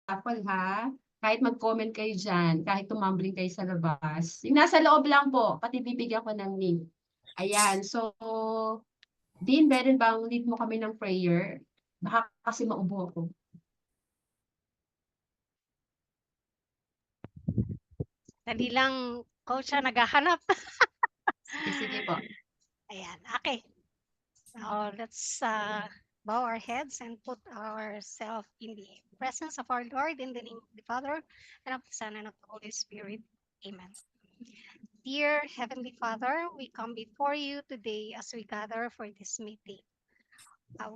raffle ha. Kahit mag-comment kayo dyan, kahit tumambling kayo sa labas. Yung nasa loob lang po, pati bibigyan ko ng link. Ayan, so, Dean, meron bang lead mo kami ng prayer? Baka kasi maubo ako. Dali lang, coach, naghahanap. Sige po. Ayan, okay. So let's bow our heads and put ourselves in the presence of our Lord in the name of the Father and of the Son and of the Holy Spirit. Amen. Dear Heavenly Father, we come before you today as we gather for this meeting.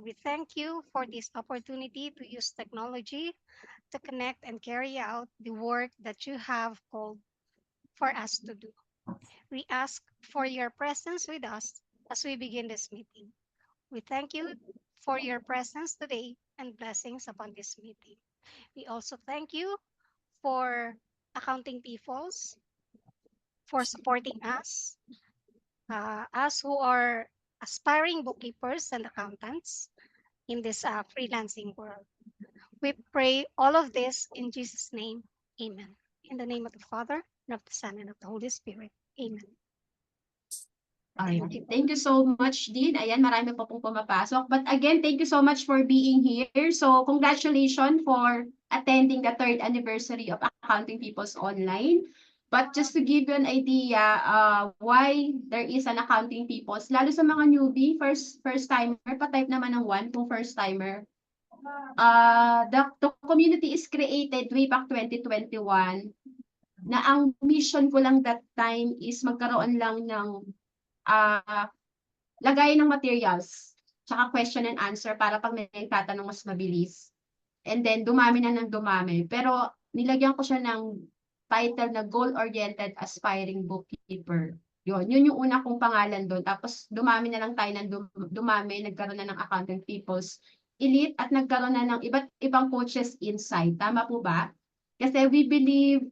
We thank you for this opportunity to use technology to connect and carry out the work that you have called for us to do. We ask for your presence with us as we begin this meeting. We thank you for your presence today and blessings upon this meeting. We also thank you for accounting peoples, for supporting us who are aspiring bookkeepers and accountants in this freelancing world. We pray all of this in Jesus' name. Amen. In the name of the Father, and of the Son, and of the Holy Spirit. Amen. Alright. Thank you so much, Dean. Ayan, marami pa pong pumapasok. But again, thank you so much for being here. So, congratulations for attending the 3rd anniversary of Accounting Peoples Online. But just to give you an idea why there is an Accounting Peoples, lalo sa mga newbie, first timer, pa-type naman ng 1 kung first timer. The community is created way back 2021 na ang mission ko lang that time is magkaroon lang ng lagay ng materials, tsaka question and answer para pag may tatanong mas mabilis. And then, dumami na ng dumami. Pero, nilagyan ko siya ng title na Goal-Oriented Aspiring Bookkeeper. Yun yung una kong pangalan doon. Tapos, dumami na lang tayo ng dumami, nagkaroon na ng Accounting Peoples Elite at nagkaroon na ng iba't ibang coaches inside. Tama po ba? Kasi we believe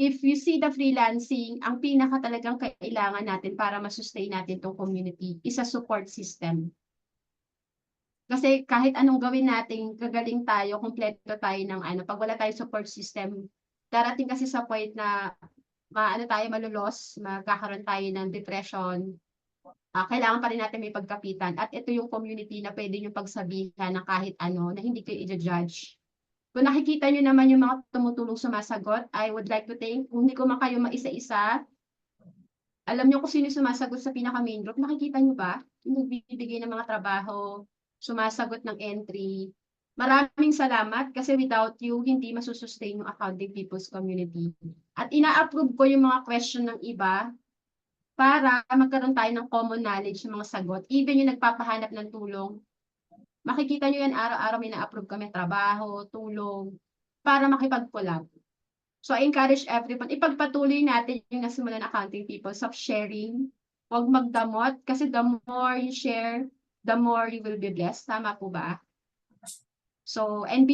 if you see the freelancing, ang pinaka talagang kailangan natin para masustain natin tong community is a support system. Kasi kahit anong gawin natin, gagaling tayo, kumpleto tayo ng pag wala tayong support system, darating kasi sa point na malulos, magkakaroon tayo ng depression. Kailangan pa rin natin may pagkapitan. At ito yung community na pwede nyo pagsabihan na kahit ano, na hindi kayo i-judge. Kung nakikita nyo naman yung mga tumutulong sumasagot, I would like to thank, kung hindi ko man kayo maisa-isa, alam nyo kung sino sumasagot sa pinaka-main group, nakikita nyo ba? Yung nagbibigay ng mga trabaho, sumasagot ng entry. Maraming salamat kasi without you, hindi masusustain yung Accounting Peoples Community. At ina-approve ko yung mga question ng iba para magkaroon tayo ng common knowledge ng mga sagot. Even yung nagpapahanap ng tulong, makikita nyo yan araw-araw may na-approve kami trabaho, tulong, para makipag-collab. So I encourage everyone, ipagpatuloy natin yung nasimulan Accounting Peoples of sharing. Huwag magdamot kasi the more you share, the more you will be blessed. Tama po ba? So, and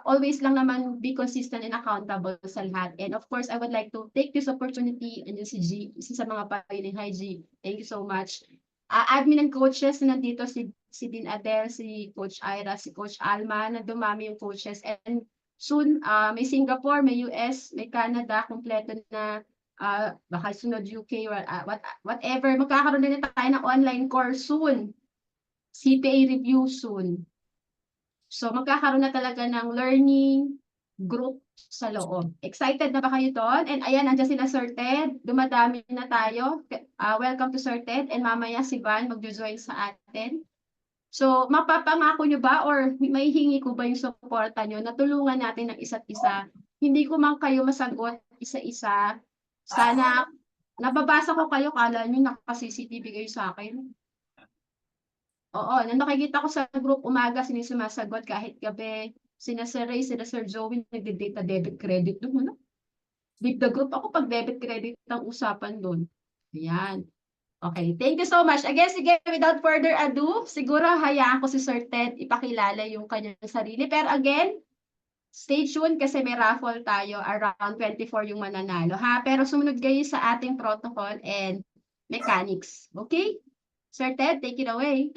always lang naman be consistent and accountable sa lahat. And of course, I would like to take this opportunity and si G, isa sa mga pioneer. Hi G, thank you so much. Admin and coaches na nandito si Dean Adele, si Coach Ira, si Coach Alma, na dumami yung coaches. And soon, may Singapore, may US, may Canada, kompleto na baka sunod UK, or whatever. Magkakaroon na tayo ng online course soon. CPA review soon. So magkakaroon na talaga ng learning group sa loob. Excited na ba kayo doon? And ayan, nandiyan sila Sir Ted. Dumadami na tayo. Welcome to Sir Ted. And mamaya si Van mag-join sa atin. So mapapangako nyo ba or may hingi ko ba yung suporta nyo na tulungan natin ng isa't isa? Hindi ko man kayo masagot isa-isa. Sana nababasa ko kayo, kala nyo naka-CCTV kayo sa akin. Oo, nung nakikita ko sa group umaga, sinisumasagot kahit gabi. Sina Sir Ray, sina Sir Joey, nagde-date na debit credit doon. Ano? Leave the group ako pag debit credit ang usapan doon. Ayan. Okay, thank you so much. Again, sige, without further ado, siguro hayaan ko si Sir Ted ipakilala yung kanyang sarili. Pero again, stay tuned kasi may raffle tayo. Around 24 yung mananalo. Ha? Pero sumunod kayo sa ating protocol and mechanics. Okay? Sir Ted, take it away.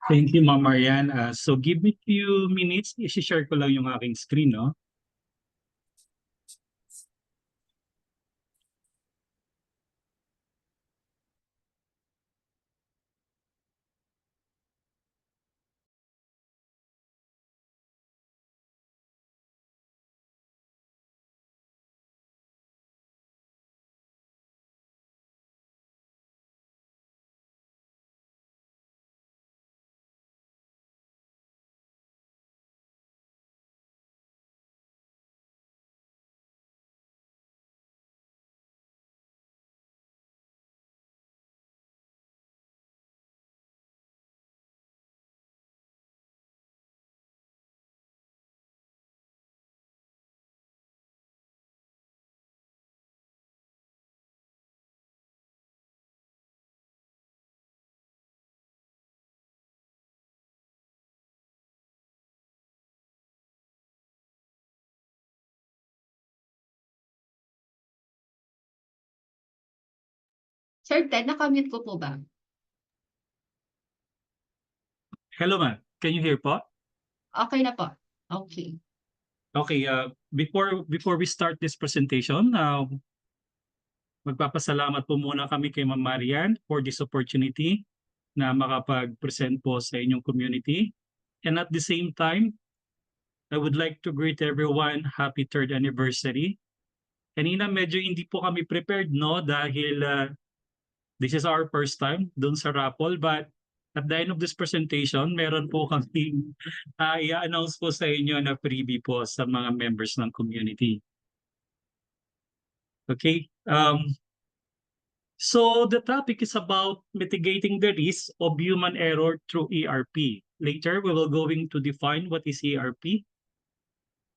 Thank you, Ma'am Marian. So give me few minutes, i-share ko lang yung aking screen, no? Sir Ted, nakamute ko po ba? Hello, ma'am. Can you hear po? Okay na po. Okay. Okay, before we start this presentation, magpapasalamat po muna kami kay Ma'am Marian for this opportunity na makapag-present po sa inyong community. And at the same time, I would like to greet everyone happy 3rd anniversary. Kanina medyo hindi po kami prepared, no, dahil this is our first time doon sa raffle, but at the end of this presentation, meron po kami i-announce po sa inyo na freebie po sa mga members ng community. Okay. So the topic is about mitigating the risk of human error through ERP. Later, we will going to define what is ERP.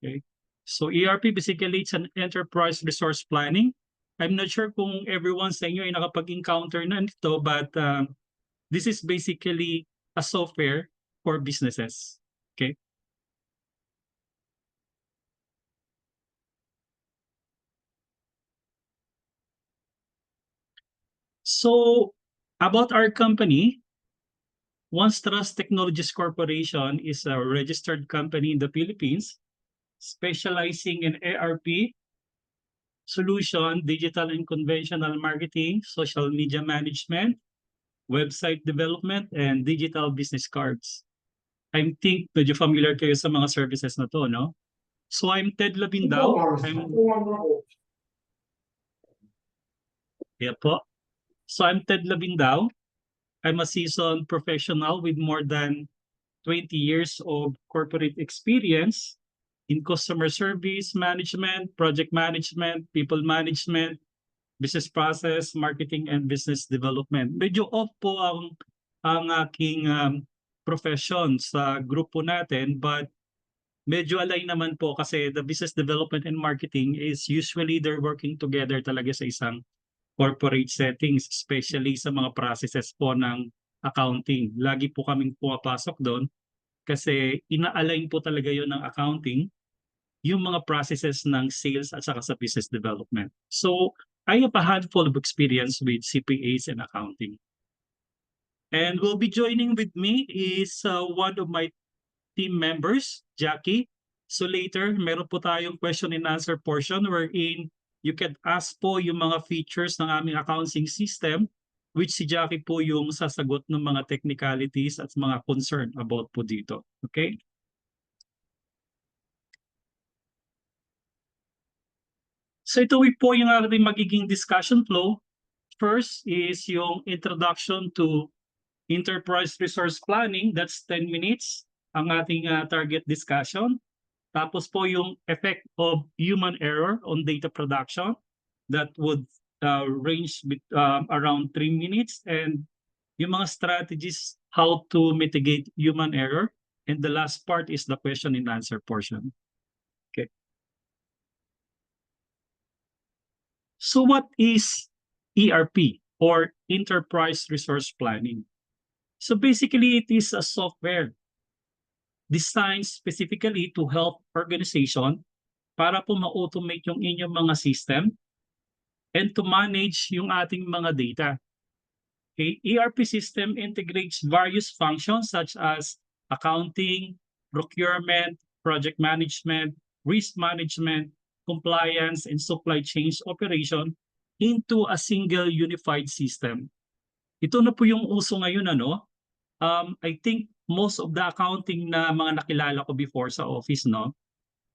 Okay. So ERP basically it's an enterprise resource planning. I'm not sure kung everyone sa inyo ay nakapag-encounter na nito, but this is basically a software for businesses. Okay. So about our company, OneTrust Technologies Corporation is a registered company in the Philippines specializing in ERP solution, digital and conventional marketing, social media management, website development, and digital business cards. I think medyo familiar kayo sa mga services na to, no? So I'm Ted Labindao. I'm Ted Labindao. I'm a seasoned professional with more than 20 years of corporate experience in customer service management, project management, people management, business process, marketing, and business development. Medyo off po ang aking profession sa grupo natin, but medyo align naman po kasi the business development and marketing is usually they're working together talaga sa isang corporate settings, especially sa mga processes po ng accounting. Lagi po kaming pumapasok doon kasi ina-align po talaga yon ng accounting yung mga processes ng sales at saka sa business development. So, I have a handful of experience with CPAs and accounting. And will be joining with me is one of my team members, Jackie. So later, meron po tayong question and answer portion wherein you can ask po yung mga features ng aming accounting system which si Jackie po yung sasagot ng mga technicalities at mga concern about po dito. Okay? So ito po yung ating magiging discussion flow. First is yung introduction to enterprise resource planning. That's 10 minutes ang ating target discussion. Tapos po yung effect of human error on data production. That would range around 3 minutes. And yung mga strategies how to mitigate human error. And the last part is the question and answer portion. Okay. So what is ERP or Enterprise Resource Planning? So basically, it is a software designed specifically to help organization para po ma-automate yung inyong mga system and to manage yung ating mga data. Okay, ERP system integrates various functions such as accounting, procurement, project management, risk management, compliance, and supply chain operation into a single unified system. Ito na po yung uso ngayon, ano? I think most of the accounting na mga nakilala ko before sa office, no?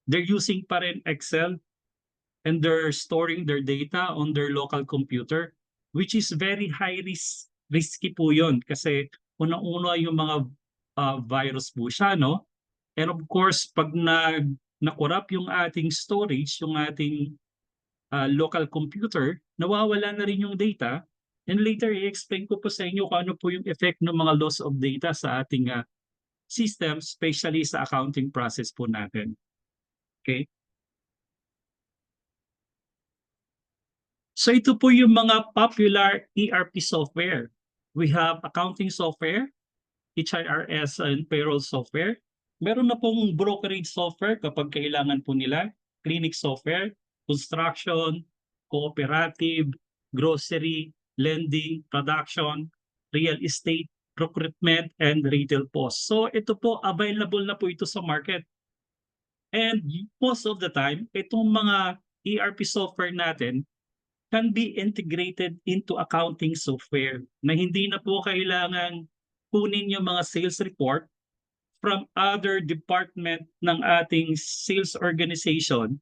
They're using pa rin Excel and they're storing their data on their local computer, which is very risky po yun kasi unang-una yung mga virus po siya, no? And of course, pag na-corrupt yung ating storage, yung ating local computer, nawawala na rin yung data. And later, i-explain ko po sa inyo kung ano po yung effect ng mga loss of data sa ating system, especially sa accounting process po natin. Okay? So ito po yung mga popular ERP software. We have accounting software, HRIS and payroll software. Meron na pong brokerage software kapag kailangan po nila, clinic software, construction, cooperative, grocery, lending, production, real estate, recruitment, and retail POS. So ito po, available na po ito sa market. And most of the time, itong mga ERP software natin can be integrated into accounting software na hindi na po kailangan kunin yung mga sales report from other department ng ating sales organization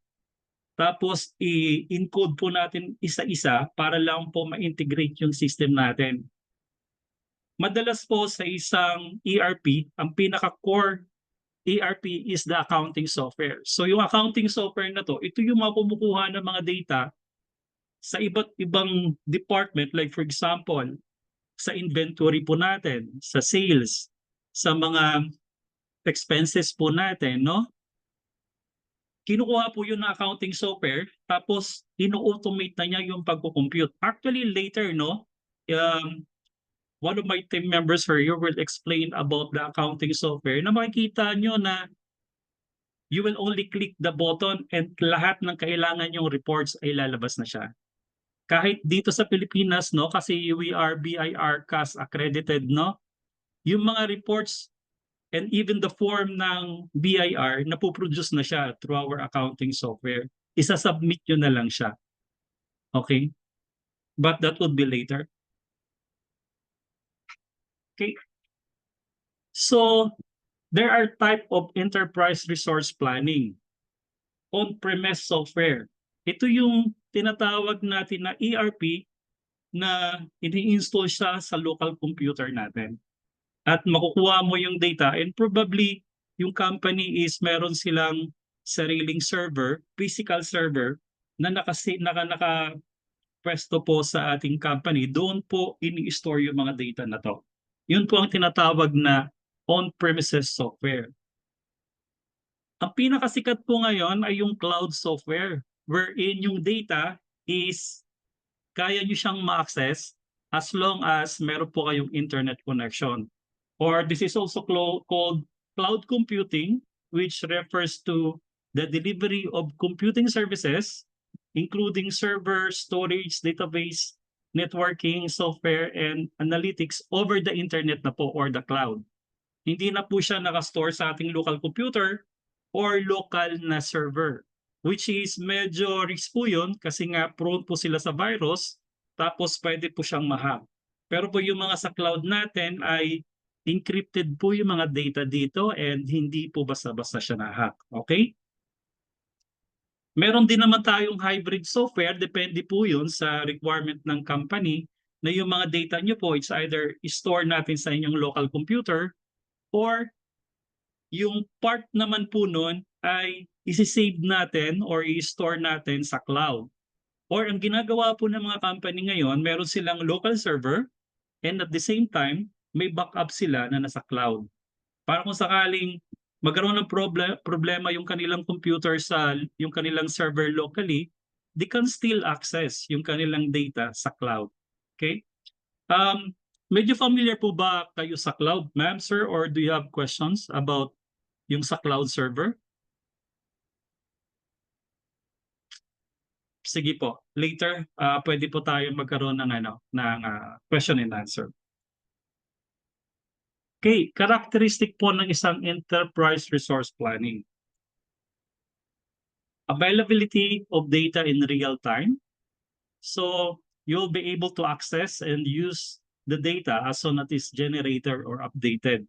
tapos i-encode po natin isa-isa para lang po ma-integrate yung system natin. Madalas po sa isang ERP, ang pinaka-core ERP is the accounting software. So yung accounting software na to, ito yung mga kumukuha ng mga data sa iba't ibang department, like for example, sa inventory po natin, sa sales, sa mga expenses po natin, no? Kinukuha po yun ng accounting software, tapos ino-automate na niya yung pagko-compute. Actually, later, no, one of my team members here will explain about the accounting software na makikita nyo na you will only click the button and lahat ng kailangan yung reports ay lalabas na siya. Kahit dito sa Pilipinas, no, kasi we are BIR CAS accredited, no, yung mga reports and even the form ng BIR, napoproduce na siya through our accounting software. Isa-submit nyo na lang siya. Okay? But that would be later. Okay. So, there are type of enterprise resource planning. On-premise software. Ito yung tinatawag natin na ERP na ini-install siya sa local computer natin. At makukuha mo yung data and probably yung company is meron silang sariling server, physical server na naka-pwesto po sa ating company. Doon po ini-store yung mga data na to. Yun po ang tinatawag na on-premises software. Ang pinakasikat po ngayon ay yung cloud software wherein yung data is kaya nyo siyang ma-access as long as meron po kayong internet connection. Or this is also called cloud computing, which refers to the delivery of computing services, including server, storage, database, networking, software, and analytics over the internet na po or the cloud. Hindi na po siya nakastore sa ating local computer or local na server, which is medyo risk po yun kasi nga prone po sila sa virus, tapos pwede po siyang ma-hack. Pero po yung mga sa cloud natin ay encrypted po yung mga data dito and hindi po basta-basta siya na-hack. Okay? Meron din naman tayong hybrid software, depende po yun sa requirement ng company na yung mga data nyo po, it's either store natin sa inyong local computer or yung part naman po nun ay isi-save natin or i-store natin sa cloud. Or ang ginagawa po ng mga company ngayon, meron silang local server and at the same time, may backup sila na nasa cloud. Para kung sakaling magkaroon ng problema yung kanilang computer sa yung kanilang server locally, they can still access yung kanilang data sa cloud. Okay? Medyo familiar po ba kayo sa cloud, ma'am, sir? Or do you have questions about yung sa cloud server? sige po, later pwede po tayo magkaroon ng question and answer. Okay, characteristic po ng isang enterprise resource planning. Availability of data in real time. So you'll be able to access and use the data as soon as it's generated or updated.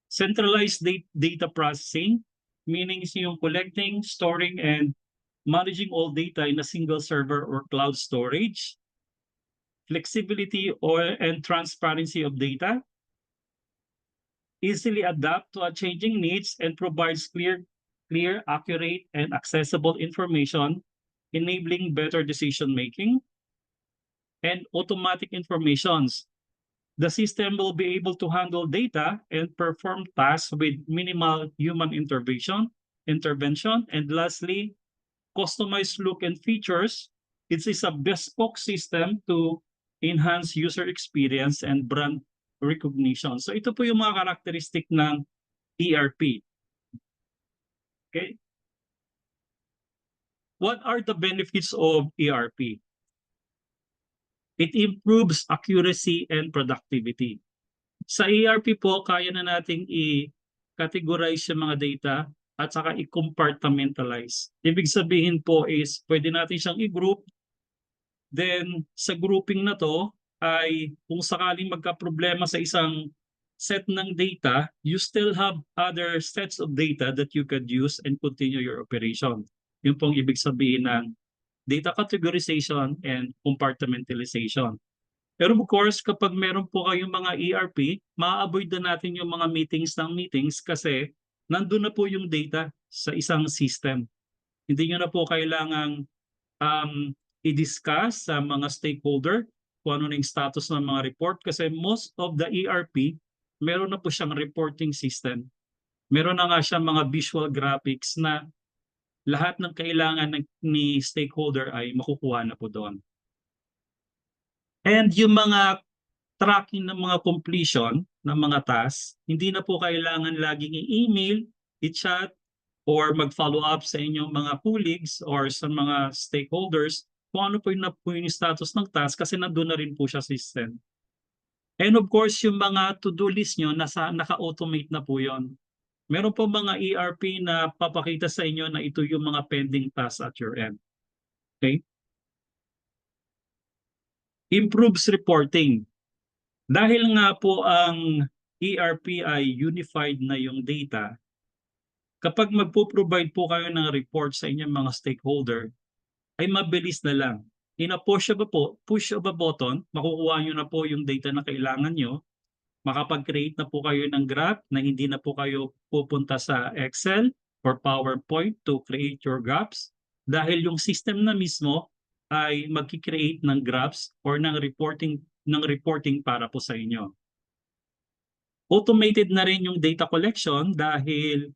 Centralized data processing, meaning yung collecting, storing, and managing all data in a single server or cloud storage. Flexibility and transparency of data. Easily adapt to changing needs and provides clear, accurate, and accessible information, enabling better decision making. And automatic informations. The system will be able to handle data and perform tasks with minimal human intervention. And lastly, customized look and features. It is a bespoke system to enhance user experience and brand recognition. So ito po yung mga karakteristik ng ERP. Okay? What are the benefits of ERP? It improves accuracy and productivity. Sa ERP po, kaya na nating i-categorize yung mga data at saka i-compartmentalize. Ibig sabihin po is pwede natin siyang i-group. Then sa grouping na to ay kung sakaling magka-problema sa isang set ng data, you still have other sets of data that you could use and continue your operation. Yun pong ibig sabihin ng data categorization and compartmentalization. Pero of course, kapag meron po kayong mga ERP, ma-avoid na natin yung mga meetings kasi nandun na po yung data sa isang system. Hindi nyo na po kailangang i-discuss sa mga stakeholder kung ano na yung status ng mga report kasi most of the ERP, meron na po siyang reporting system. Meron na nga siyang mga visual graphics na lahat ng kailangan ni stakeholder ay makukuha na po doon. And yung mga tracking ng mga completion ng mga tasks, hindi na po kailangan laging i-email, i-chat, or mag-follow up sa inyong mga colleagues or sa mga stakeholders kung ano po yung status ng task kasi nandun na rin po siya system. And of course, yung mga to-do list nyo, naka-automate na po yon. Meron po mga ERP na papakita sa inyo na ito yung mga pending tasks at your end. Okay? Improves reporting. Dahil nga po ang ERP ay unified na yung data, kapag magpo-provide po kayo ng report sa inyong mga stakeholder, ay mabilis na lang. In a push of a button, makukuha nyo na po yung data na kailangan nyo. Makapag-create na po kayo ng graph na hindi na po kayo pupunta sa Excel or PowerPoint to create your graphs dahil yung system na mismo ay mag-create ng graphs or ng reporting para po sa inyo. Automated na rin yung data collection dahil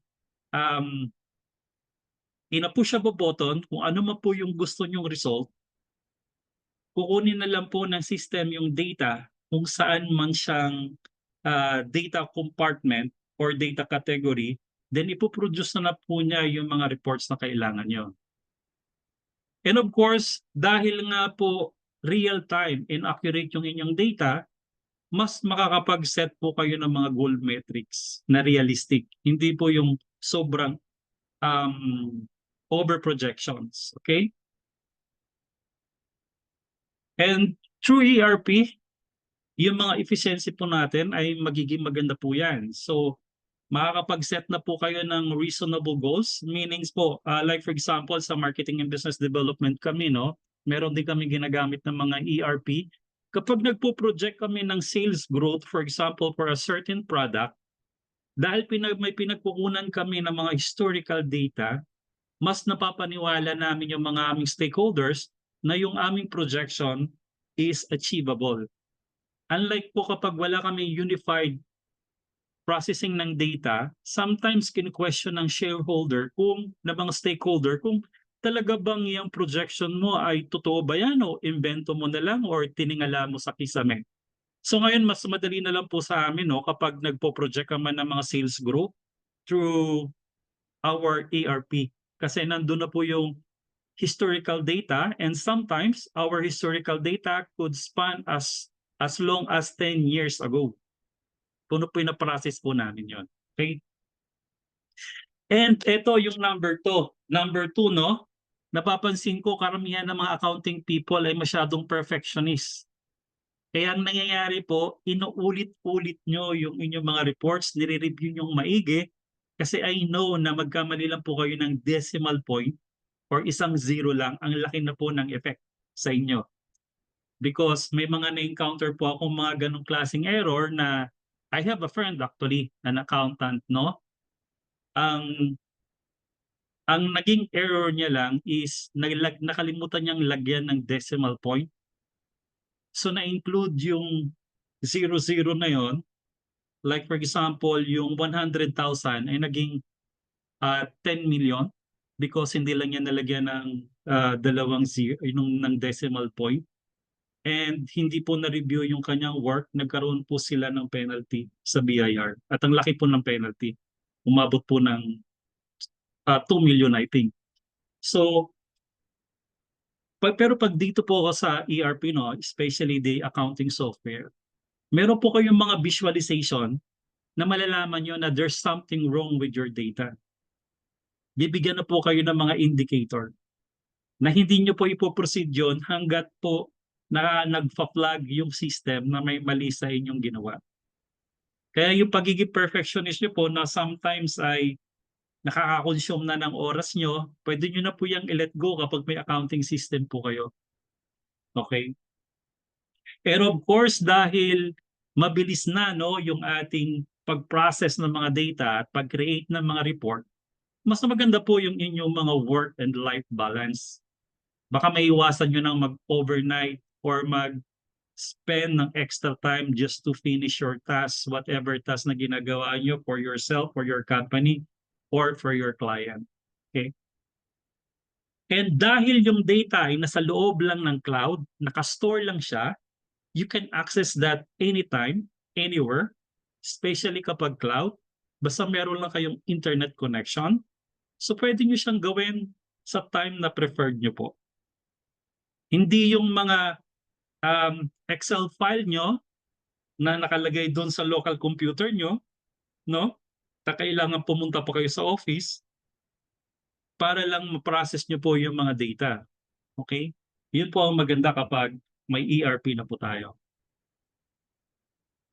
in a push of a button, kung ano man po yung gusto nyong result, kukunin na lang po ng system yung data kung saan man siyang data compartment or data category, then ipoproduce na po niya yung mga reports na kailangan nyo. And of course, dahil nga po real-time and accurate yung inyong data, mas makakapag-set po kayo ng mga goal metrics na realistic. Hindi po yung sobrang over projections. Okay? And through ERP, yung mga efficiency po natin ay magiging maganda po yan. So, makakapag-set na po kayo ng reasonable goals. Meanings po, like for example, sa marketing and business development kami, meron din kami ginagamit ng mga ERP. Kapag nagpo-project kami ng sales growth, for example, for a certain product, dahil may pinagkukunan kami ng mga historical data, mas napapaniwala namin yung mga aming stakeholders na yung aming projection is achievable. Unlike po kapag wala kami unified processing ng data, sometimes kinu-question ng shareholder na mga stakeholder kung talaga bang yung projection mo ay totoo ba yan o invento mo na lang or tiningala mo sa kisame. So ngayon mas madali na lang po sa amin kapag nagpo-project naman ng mga sales growth through our ERP kasi nandun na po yung historical data, and sometimes our historical data could span as long as 10 years ago. Puno po na-process po namin yon. Okay? And ito yung number 2. Number 2, no? Napapansin ko karamihan ng mga accounting people ay masyadong perfectionist. Kaya ang nangyayari po, inuulit-ulit nyo yung inyong mga reports, nire-review nyo maigi, kasi I know na magkamali lang po kayo ng decimal point or isang zero lang, ang laki na po ng effect sa inyo. Because may mga na-encounter po akong mga ganong klaseng error na I have a friend actually, an accountant, no? Ang naging error niya lang is nakalimutan niyang lagyan ng decimal point. So na-include yung 00 na yon. Like for example, yung 100,000 ay naging 10 million because hindi lang niya nalagyan ng dalawang zero, ng decimal point. And hindi po na-review yung kanyang work, nagkaroon po sila ng penalty sa BIR. At ang laki po ng penalty, umabot po ng 2 million I think. So, pero pag dito po ako sa ERP, no, especially the accounting software, meron po kayong mga visualization na malalaman nyo na there's something wrong with your data. Bibigyan na po kayo ng mga indicator na hindi nyo po ipoproceed yun hanggat po na nagpa-flag yung system na may mali sa inyong ginawa. Kaya yung pagiging perfectionist nyo po na sometimes ay nakaka-consume na ng oras nyo, pwede nyo na po yung i-let go kapag may accounting system po kayo. Okay? Pero of course, dahil mabilis na, no, yung ating pag-process ng mga data at pag-create ng mga report, mas maganda po yung inyong mga work and life balance. Baka maiwasan nyo nang mag-overnight or mag-spend ng extra time just to finish your tasks, whatever task na ginagawa nyo for yourself, for your company, or for your client. Okay? And dahil yung data ay nasa loob lang ng cloud, nakastore lang siya, you can access that anytime, anywhere, especially kapag cloud, basta meron lang kayong internet connection. So pwede nyo siyang gawin sa time na preferred nyo po. Hindi yung mga Excel file nyo na nakalagay doon sa local computer nyo, no? Kailangan pumunta po kayo sa office para lang ma-process nyo po yung mga data. Okay? Yun po ang maganda kapag may ERP na po tayo.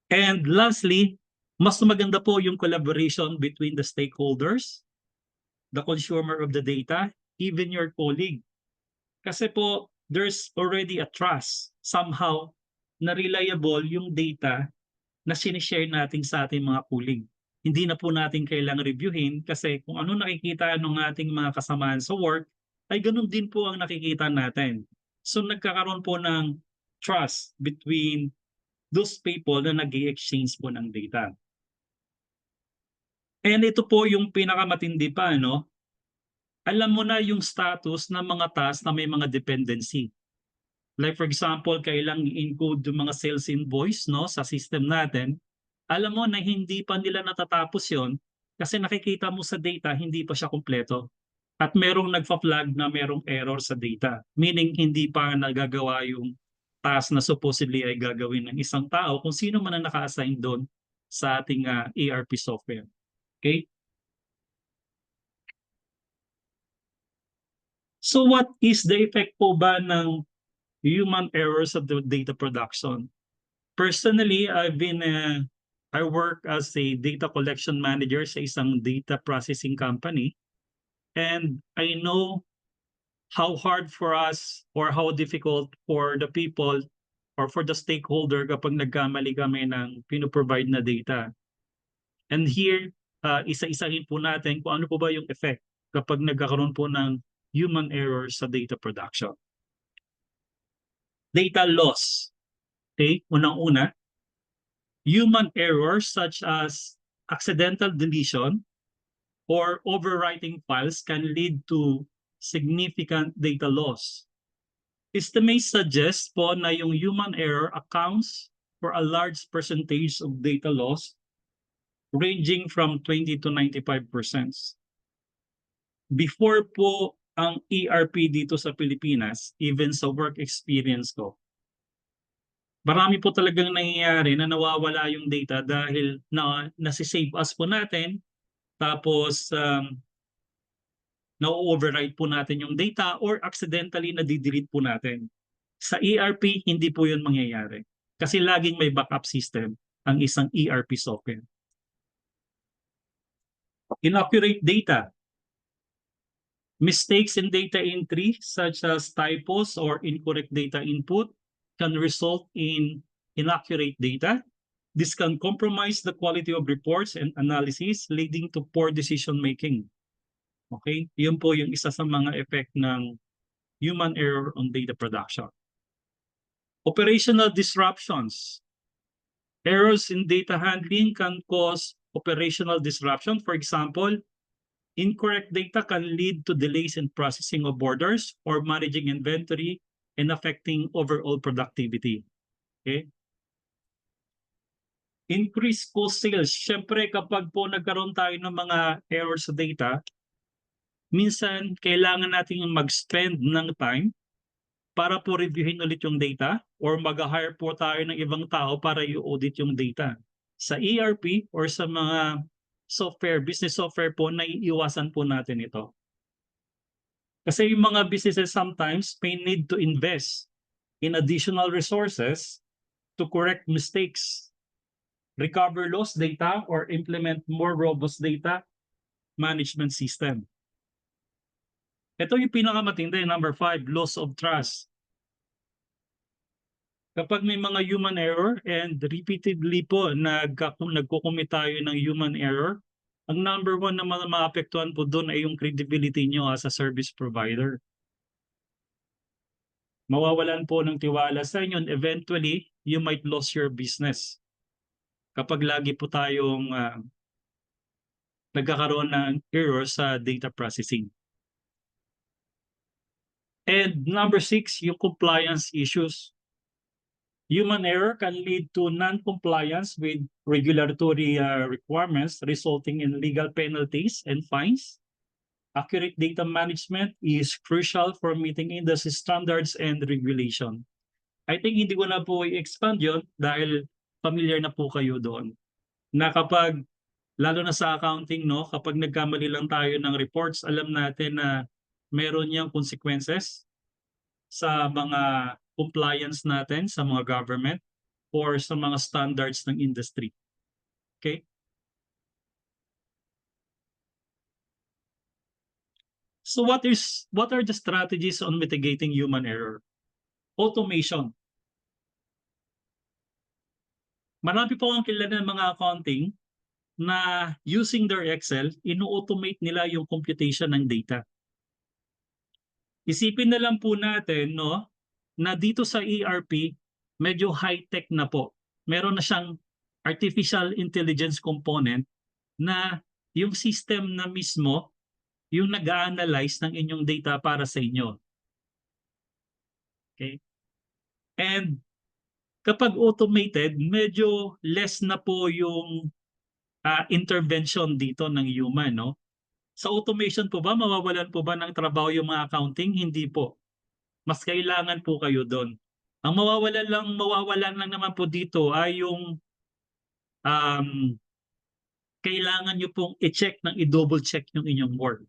And lastly, mas maganda po yung collaboration between the stakeholders, the consumer of the data, even your colleague. Kasi po, there's already a trust somehow na reliable yung data na sinishare natin sa ating mga colleague. Hindi na po natin kailangang reviewin kasi kung ano nakikita ng ating mga kasamahan sa work, ay ganun din po ang nakikita natin. So nagkakaroon po ng trust between those people na nag-i-exchange po ng data. And ito po yung pinakamatindi pa, no? Alam mo na yung status ng mga tasks na may mga dependency. Like for example, kailang i-encode yung mga sales invoice, no, sa system natin. Alam mo na hindi pa nila natatapos yon kasi nakikita mo sa data hindi pa siya kumpleto. At merong nagpa-flag na merong error sa data. Meaning hindi pa nagagawa yung task na supposedly ay gagawin ng isang tao kung sino man ang naka-assign doon sa ating ERP software. Okay? So what is the effect po ba ng human errors of the data production? Personally, I work as a data collection manager sa isang data processing company, and I know how hard for us or how difficult for the people or for the stakeholder kapag nagkamali kami ng pinoprovide na data. And here, isa-isahin po natin kung ano po ba yung effect kapag nagkakaroon po ng human errors sa data production. Data loss. Okay, unang-una, human errors such as accidental deletion or overwriting files can lead to significant data loss. Estimates suggest po na yung human error accounts for a large percentage of data loss ranging from 20 to 95%. Before po ang ERP dito sa Pilipinas, even sa work experience ko, marami po talagang nangyayari na nawawala yung data dahil nasi-save as po natin, tapos na-overwrite po natin yung data or accidentally na-delete po natin. Sa ERP, hindi po yun mangyayari. Kasi laging may backup system ang isang ERP software. Inaccurate data. Mistakes in data entry such as typos or incorrect data input can result in inaccurate data. This can compromise the quality of reports and analysis, leading to poor decision making. Okay? Yun po yung isa sa mga effect ng human error on data production. Operational disruptions. Errors in data handling can cause operational disruption. For example, incorrect data can lead to delays in processing of orders or managing inventory and affecting overall productivity. Okay? Increased cost sales. Siyempre, kapag po nagkaroon tayo ng mga errors sa data, minsan kailangan natin mag-spend ng time para po reviewin ulit yung data or mag-hire po tayo ng ibang tao para i-audit yung data. Sa ERP or sa mga software, business software po, naiiwasan po natin ito. Kasi yung mga businesses sometimes may need to invest in additional resources to correct mistakes, recover lost data, or implement more robust data management system. Ito yung pinakamatindi, number 5, loss of trust. Kapag may mga human error and repeatedly po nagkukumit tayo ng human error, ang number 1 na maapektuhan po doon ay yung credibility nyo as a service provider. Mawawalan po ng tiwala sa inyo and eventually, you might lose your business. Kapag lagi po tayong nagkakaroon ng error sa data processing. And number 6, yung compliance issues. Human error can lead to non-compliance with regulatory requirements, resulting in legal penalties and fines. Accurate data management is crucial for meeting industry standards and regulation. I think hindi ko na po i-expand yun dahil familiar na po kayo doon. Na kapag, lalo na sa accounting, no, kapag nagkamali lang tayo ng reports, alam natin na meron niyang consequences sa mga compliance natin sa mga government or sa mga standards ng industry. Okay? So what are the strategies on mitigating human error? Automation. Marami po ang kilala ng mga accounting na using their Excel, ino-automate nila yung computation ng data. Isipin na lang po natin, no, na dito sa ERP, medyo high-tech na po. Meron na siyang artificial intelligence component na yung system na mismo yung nag-a-analyze ng inyong data para sa inyo. Okay? And kapag automated, medyo less na po yung intervention dito ng human, no? Sa automation po ba, mawawalan po ba ng trabaho yung mga accounting? Hindi po. Mas kailangan po kayo doon. Ang mawawalan lang naman po dito ay yung kailangan nyo pong i-check ng i-double check yung inyong work.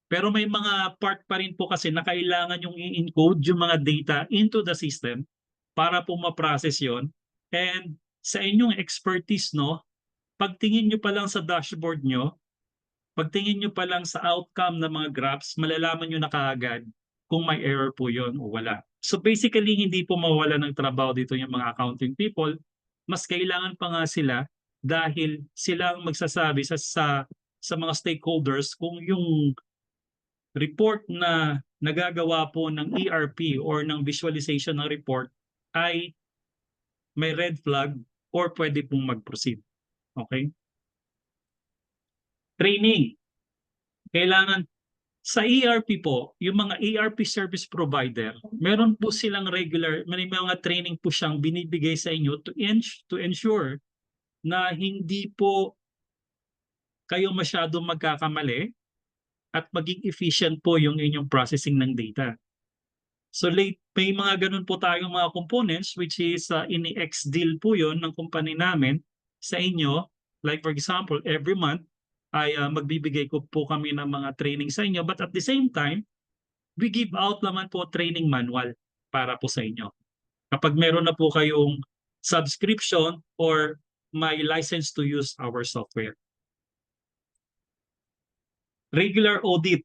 Pero may mga part pa rin po kasi na kailangan yung i-encode yung mga data into the system para po ma-process yon. And sa inyong expertise, no, pagtingin nyo pa lang sa dashboard nyo, pagtingin nyo pa lang sa outcome ng mga graphs, malalaman nyo na kaagad kung may error po yon o wala. So basically, hindi po mawala ng trabaho dito yung mga accounting people. Mas kailangan pa nga sila dahil sila ang magsasabi sa mga stakeholders kung yung report na nagagawa po ng ERP or ng visualization ng report ay may red flag or pwede pong mag-proceed. Okay? Training. Kailangan sa ERP po, yung mga ERP service provider, meron po silang regular, may mga training po siyang binibigay sa inyo to ensure na hindi po kayo masyadong magkakamali at maging efficient po yung inyong processing ng data. So may mga ganun po tayong mga components which is ini-ex deal po yon ng company namin sa inyo. Like for example, every month ay magbibigay ko po kami ng mga training sa inyo, but at the same time, we give out naman po training manual para po sa inyo. Kapag meron na po kayong subscription or may license to use our software. Regular audit.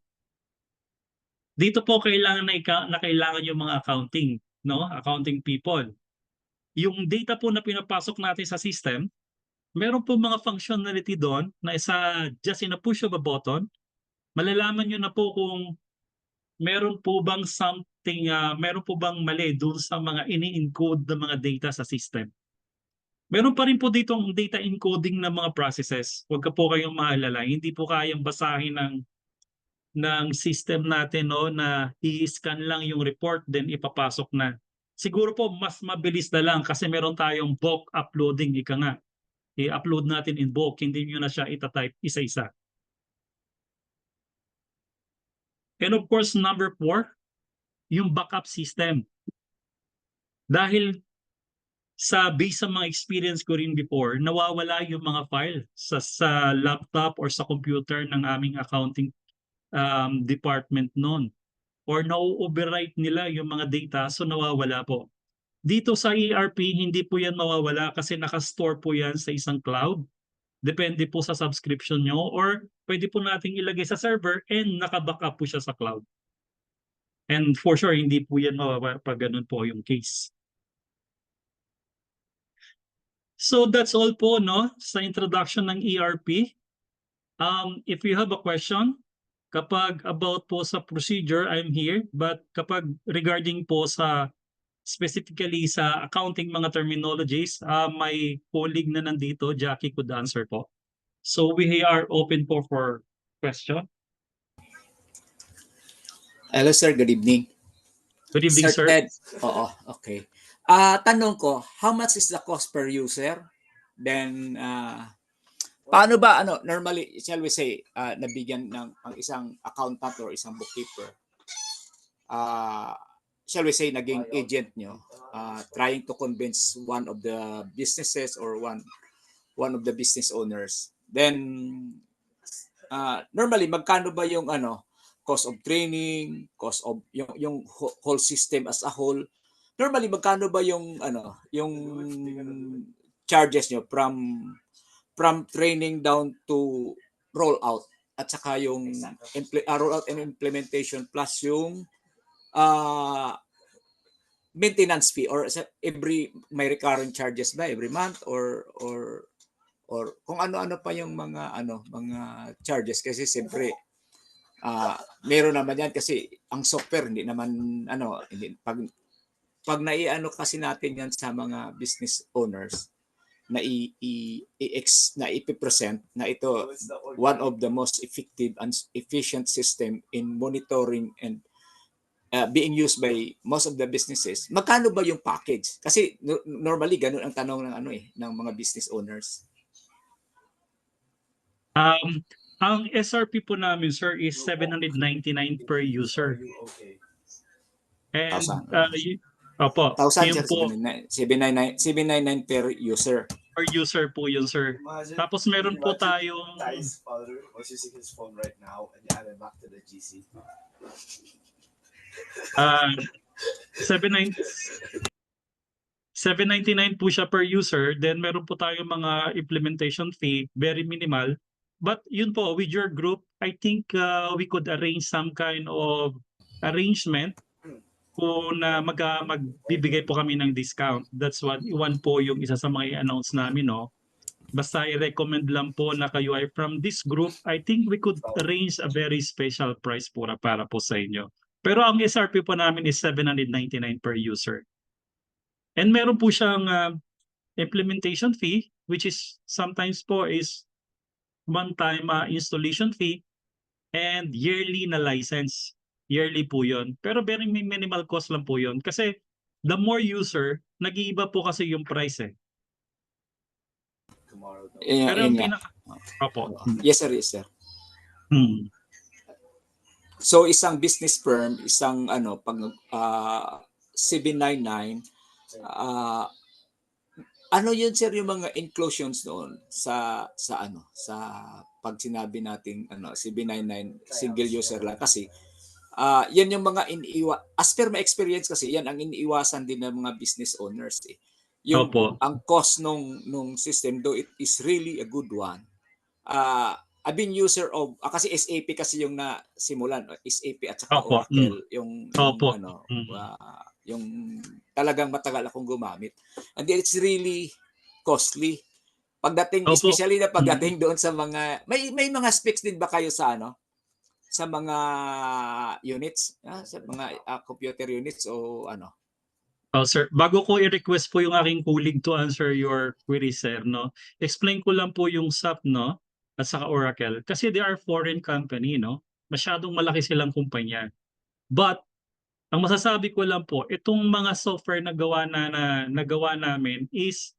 Dito po kailangan na kailangan yung mga accounting, no? Accounting people. Yung data po na pinapasok natin sa system, meron po mga functionality doon na just in a push of a button, malalaman nyo na po kung meron po bang meron po bang mali doon sa mga ini-encode na mga data sa system. Meron pa rin po ditong data encoding na mga processes. Huwag ka po kayong maalala. Hindi po kayang basahin ng system natin, no, na i-scan lang yung report then ipapasok na. Siguro po mas mabilis na lang kasi meron tayong bulk uploading, ika nga. I-upload natin in bulk, hindi nyo na siya itatype isa-isa. And of course, number 4, yung backup system. Dahil based sa mga experience ko rin before, nawawala yung mga file sa laptop or sa computer ng aming accounting department noon, or na-overwrite nila yung mga data, so nawawala po. Dito sa ERP, hindi po yan mawawala kasi nakastore po yan sa isang cloud. Depende po sa subscription nyo, or pwede po nating ilagay sa server and naka-backup po siya sa cloud. And for sure, hindi po yan mawawala pag ganun po yung case. So that's all po, no, sa introduction ng ERP. If you have a question, kapag about po sa procedure, I'm here. But kapag regarding po specifically sa accounting mga terminologies, my colleague na nandito, Jackie, could answer po. So we are open po for question. Hello sir, good evening. Good evening, sir. Ted. Oo, okay. Tanong ko, how much is the cost per user? Then, paano ba, normally, shall we say, nabigyan ng ang isang accountant or isang bookkeeper, shall we say, naging agent nyo, trying to convince one of the businesses or one of the business owners. Then, normally, magkano ba yung cost of training, cost of yung whole system as a whole? Normally, magkano ba yung yung charges nyo from training down to roll out at saka yung roll out and implementation plus yung maintenance fee, or may recurring charges ba every month or kung ano-ano pa yung mga mga charges, kasi siyempre meron naman yan kasi ang software hindi naman hindi, pag naiano kasi natin yan sa mga business owners na ipipresent na ito one of the most effective and efficient system in monitoring and being used by most of the businesses, magkano ba yung package? Kasi normally ganun ang tanong ng ng mga business owners. Ang SRP po namin, sir, is 799 per user. And opo, 1,000 yun po, 799 per user. per user po yun, sir. Tapos meron po tayong Ty's father was using his phone right now and add it back to the GC. 799 po siya per user. Then meron po tayong mga implementation fee, very minimal. But yun po, with your group, I think we could arrange some kind of arrangement kung magbibigay po kami ng discount. That's one po yung isa sa mga i-announce namin, no? Basta i-recommend lang po na kayo ay from this group, I think we could arrange a very special price para po sa inyo. Pero ang SRP po namin is 799 per user. And meron po siyang implementation fee, which is sometimes po is one-time installation fee and yearly na license. Yearly po yun. Pero very minimal cost lang po yun. Kasi the more user, nag-iiba po kasi yung price eh. Pero yung pinaka... Opo. Yes sir, yes sir. So isang business firm, isang ano pag 799 ah ano yun sir yung mga inclusions doon sa ano sa pag sinabi nating ano 799 single user lang kasi yan yung mga as per my experience kasi yan ang iniiwasan din ng mga business owners eh. Yung Opo. ang cost nung system though it is really a good one. I've been user of kasi SAP kasi yung nasimulan SAP at saka Opo. Oracle yung Opo. ano yung talagang matagal akong gumamit and it's really costly pagdating Opo. especially na pagdating doon sa mga may mga specs din ba kayo sa ano sa mga units sa mga computer units o ano. Oh, sir, bago ko i-request po yung aking colleague to answer your query, sir, no? Explain ko lang po yung SAP, no? At saka Oracle. Kasi they are foreign company, no? Masyadong malaki silang kumpanya. But, ang masasabi ko lang po, itong mga software na nagawa namin is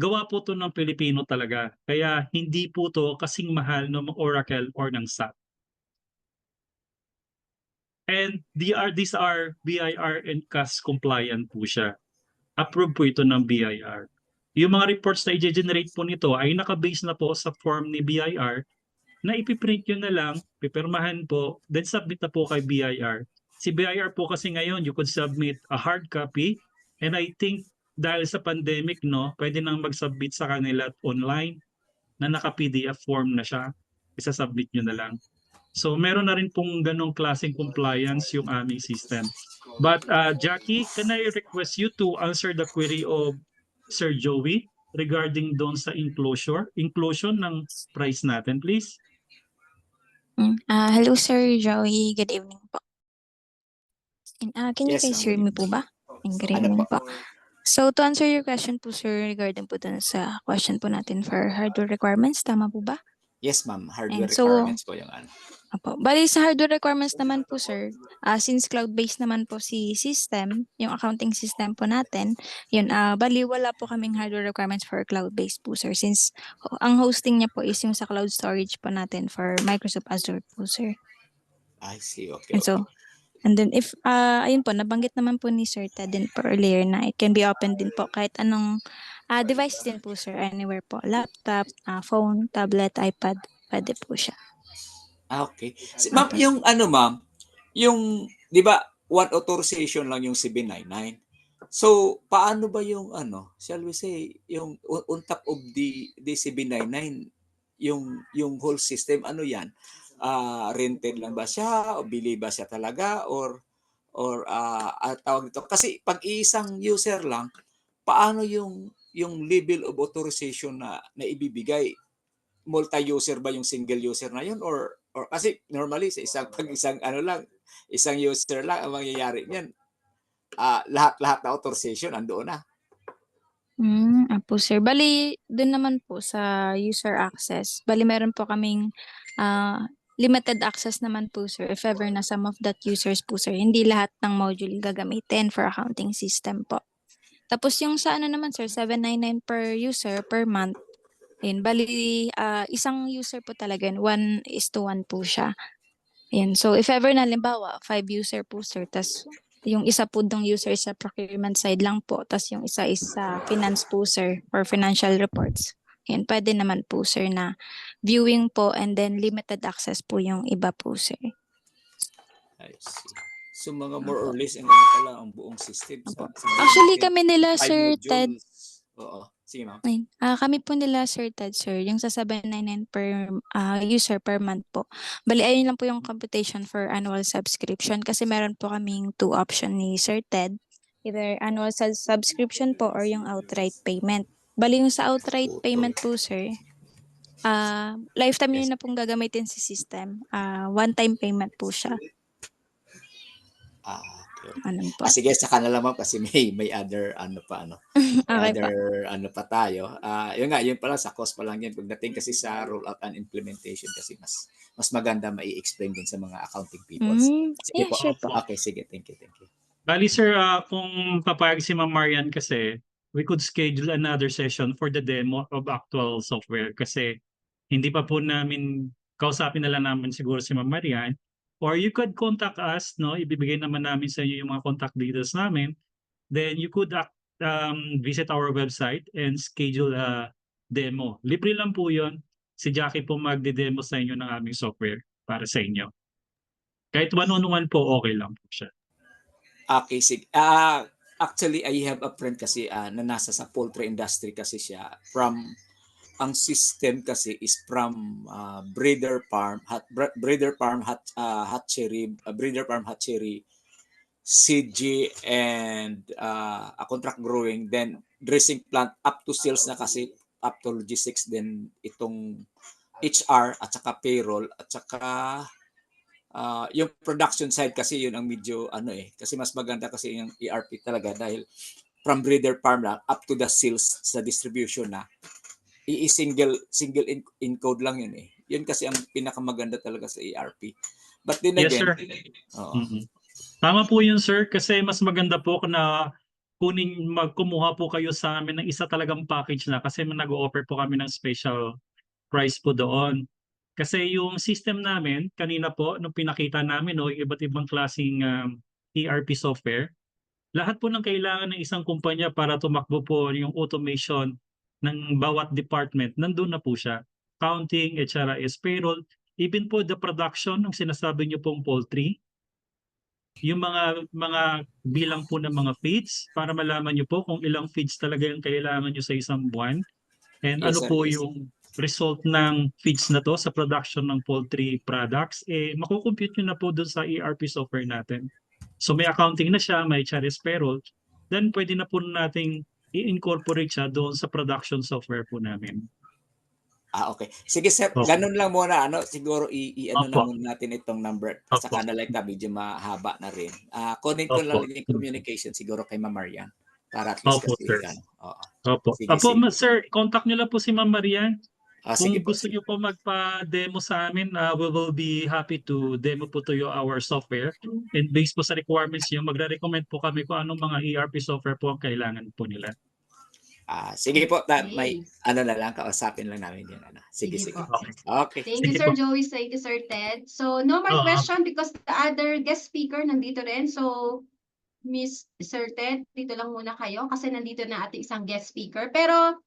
gawa po to ng Pilipino talaga. Kaya hindi po to kasing mahal ng Oracle or ng SAP. And these are BIR and CAS compliant po siya. Approve po ito ng BIR. Yung mga reports na i-generate po nito ay nakabase na po sa form ni BIR na ipiprint nyo na lang, pipirmahan po, then submit na po kay BIR. Si BIR po kasi ngayon, you could submit a hard copy and I think dahil sa pandemic, no, pwede nang mag-submit sa kanila online na naka-PDF form na siya. Isa-submit nyo na lang. So meron na rin pong ganong klaseng compliance yung aming system. But Jackie, can I request you to answer the query of Sir Joey regarding doon sa inclusion ng price natin, please? Hello Sir Joey, good evening po. Can you Yes, guys ma'am, hear good me evening. po ba? Good Ano evening po? po. So to answer your question po sir regarding po dun sa question po natin for hardware requirements, tama po ba? Yes, ma'am. Hardware And so- requirements po yung ano. Opo. Bali sa hardware requirements naman po sir, since cloud-based naman po si system, yung accounting system po natin, yun, bali wala po kaming hardware requirements for cloud-based po sir since ang hosting niya po is yung sa cloud storage po natin for Microsoft Azure po sir. I see. Okay. And so, and then if, ayun po, nabanggit naman po ni Sir Ted din po earlier na it can be open din po kahit anong device din po sir, anywhere po, laptop, phone, tablet, iPad, pwede po siya. Okay. Ma'am, Opo. yung ano ma'am, yung 'di ba one authorization lang yung 799. So, paano ba yung ano, shall we say, yung on top of the 799, yung whole system ano 'yan? Rented lang ba siya o bili ba siya talaga or tawag dito kasi pag isang user lang, paano yung level of authorization na ibibigay? Multi-user ba yung single user na yun or kasi normally sa isang ano lang, isang user lang ang mangyayari niyan. Lahat na authorization andoon na. Apo sir. Bali, dun naman po sa user access. Bali, meron po kaming limited access naman po sir. If ever na some of that users po sir, hindi lahat ng module gagamitin for accounting system po. Tapos yung sa ano naman sir, 799 per user per month. Ayun, bali, isang user po talaga yun. 1:1 po siya. Ayun, so if ever na limbawa, 5 user po sir, tas yung isa po dong user sa procurement side lang po, tas yung isa is sa finance po sir, or financial reports. Ayun, pwede naman po sir na viewing po and then limited access po yung iba po sir. I see. So mga more or less ang ano pala ang buong system Opo. sa Actually kami nila 5 Sir Ted, modules. Oo. Sige ma'am. ayun, kami po nila Sir Ted sir, yung sa 799 per user per month po. Bali ayun lang po yung computation for annual subscription kasi meron po kaming 2 option ni Sir Ted. Either annual subscription po or yung outright payment. Bali yung sa outright payment po sir, lifetime yun na pong gagamitin sa system. One-time payment po siya. Okay. Ano po? Sige, sa kanila ma'am kasi may other ano pa ano. Okay po. Other ano pa tayo. Yun nga, yun pala sa cost pa lang yan. Pagdating kasi sa rollout and implementation kasi mas maganda mai-explain din sa mga accounting people. Sige Yeah, po. sure po. Okay, sige. Thank you. Bali sir, kung papayag si Ma'am Marian kasi, we could schedule another session for the demo of actual software kasi hindi pa po namin, kausapin na lang namin siguro si Ma'am Marian Or you could contact us, no? Ibibigay naman namin sa inyo yung mga contact details namin. Then you could visit our website and schedule a demo. Libre lang po yun. Si Jackie po magde-demo sa inyo ng aming software para sa inyo. Kahit one-on-one po, okay lang po siya. Okay, sige. Actually, I have a friend kasi na nasa sa poultry industry kasi siya. Ang system kasi is from breeder farm hatchery, CG, and a contract growing, then dressing plant up to sales na kasi, up to logistics, then itong HR at saka payroll at saka yung production side kasi yun ang medyo kasi mas maganda kasi yung ERP talaga dahil from breeder farm lang up to the sales sa distribution na single encode lang yun eh. Yun kasi ang pinakamaganda talaga sa ERP. But then Yes, again, sir. oo. Tama po yun, sir, kasi mas maganda po na kumuha po kayo sa amin ng isa talagang package na kasi nag-o-offer po kami ng special price po doon. Kasi yung system namin, kanina po, nung pinakita namin, no, yung iba't ibang klaseng ERP software, lahat po ng kailangan ng isang kumpanya para tumakbo po yung automation ng bawat department, nandun na po siya. Counting, HRIS, payroll, even po the production ng sinasabi niyo pong poultry, yung mga bilang po ng mga feeds para malaman niyo po kung ilang feeds talaga yung kailangan niyo sa isang buwan. And Yes, ano sir. po Yes. yung result ng feeds na to sa production ng poultry products, makukompute nyo na po dun sa ERP software natin. So may accounting na siya, may HRS payroll, then pwede na po nating i-incorporate siya doon sa production software po namin. Okay. Sige, sir. Opo. Ganun lang muna. Siguro na Opo. muna natin itong number. Opo. Saka na like medyo mahaba na rin. Kunin ko Opo. lang yung communication siguro kay Ma'am Marian. Para at least Opo, kasi sir. Oo. Opo. Sige, Opo, sige. sir, contact nyo lang po si Ma'am Marian. Kung Sige po. gusto nyo po magpa-demo sa amin, we will be happy to demo po to you our software. And based po sa requirements nyo, magre-recommend po kami kung anong mga ERP software po ang kailangan po nila. Sige po. May Okay. na lang, kausapin lang namin yun. Sige, Sige sige. po. Okay. Thank you, Sige Sir po. Joey. Thank you, Sir Ted. So, no more Oo. question because the other guest speaker nandito rin. So, Miss Sir Ted, dito lang muna kayo kasi nandito na ating isang guest speaker. Pero,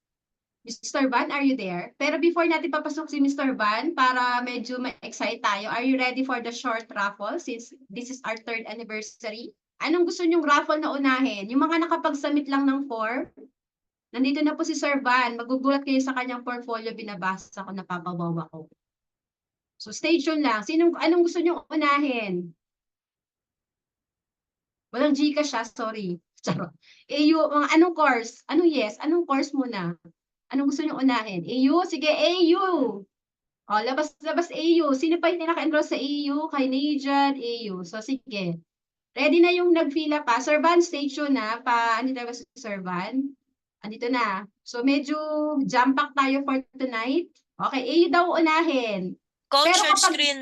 Mr. Van, are you there? Pero before natin papasok si Mr. Van, para medyo ma-excite tayo, are you ready for the short raffle since this is our 3rd anniversary? Anong gusto nyong raffle na unahin? Yung mga nakapag-submit lang ng form, nandito na po si Sir Van. Magugulat kayo sa kanyang portfolio, binabasa ko, napapawawa ko. So stay tuned lang. Anong gusto nyong unahin? Walang Gcash siya, sorry. Charot. Anong course? Anong course muna? Anong gusto nyong unahin? AU? Sige, AU! O, labas AU. Sino pa yung naka-enroll sa AU? Kay Najan, AU. So, sige. Ready na yung nag-fill up pa. Sir Van, stay tuned na. Andito na si Sir Van. Andito na. So, medyo jam-pack tayo for tonight. Okay, AU daw unahin. Coach, Pero share kapag- screen.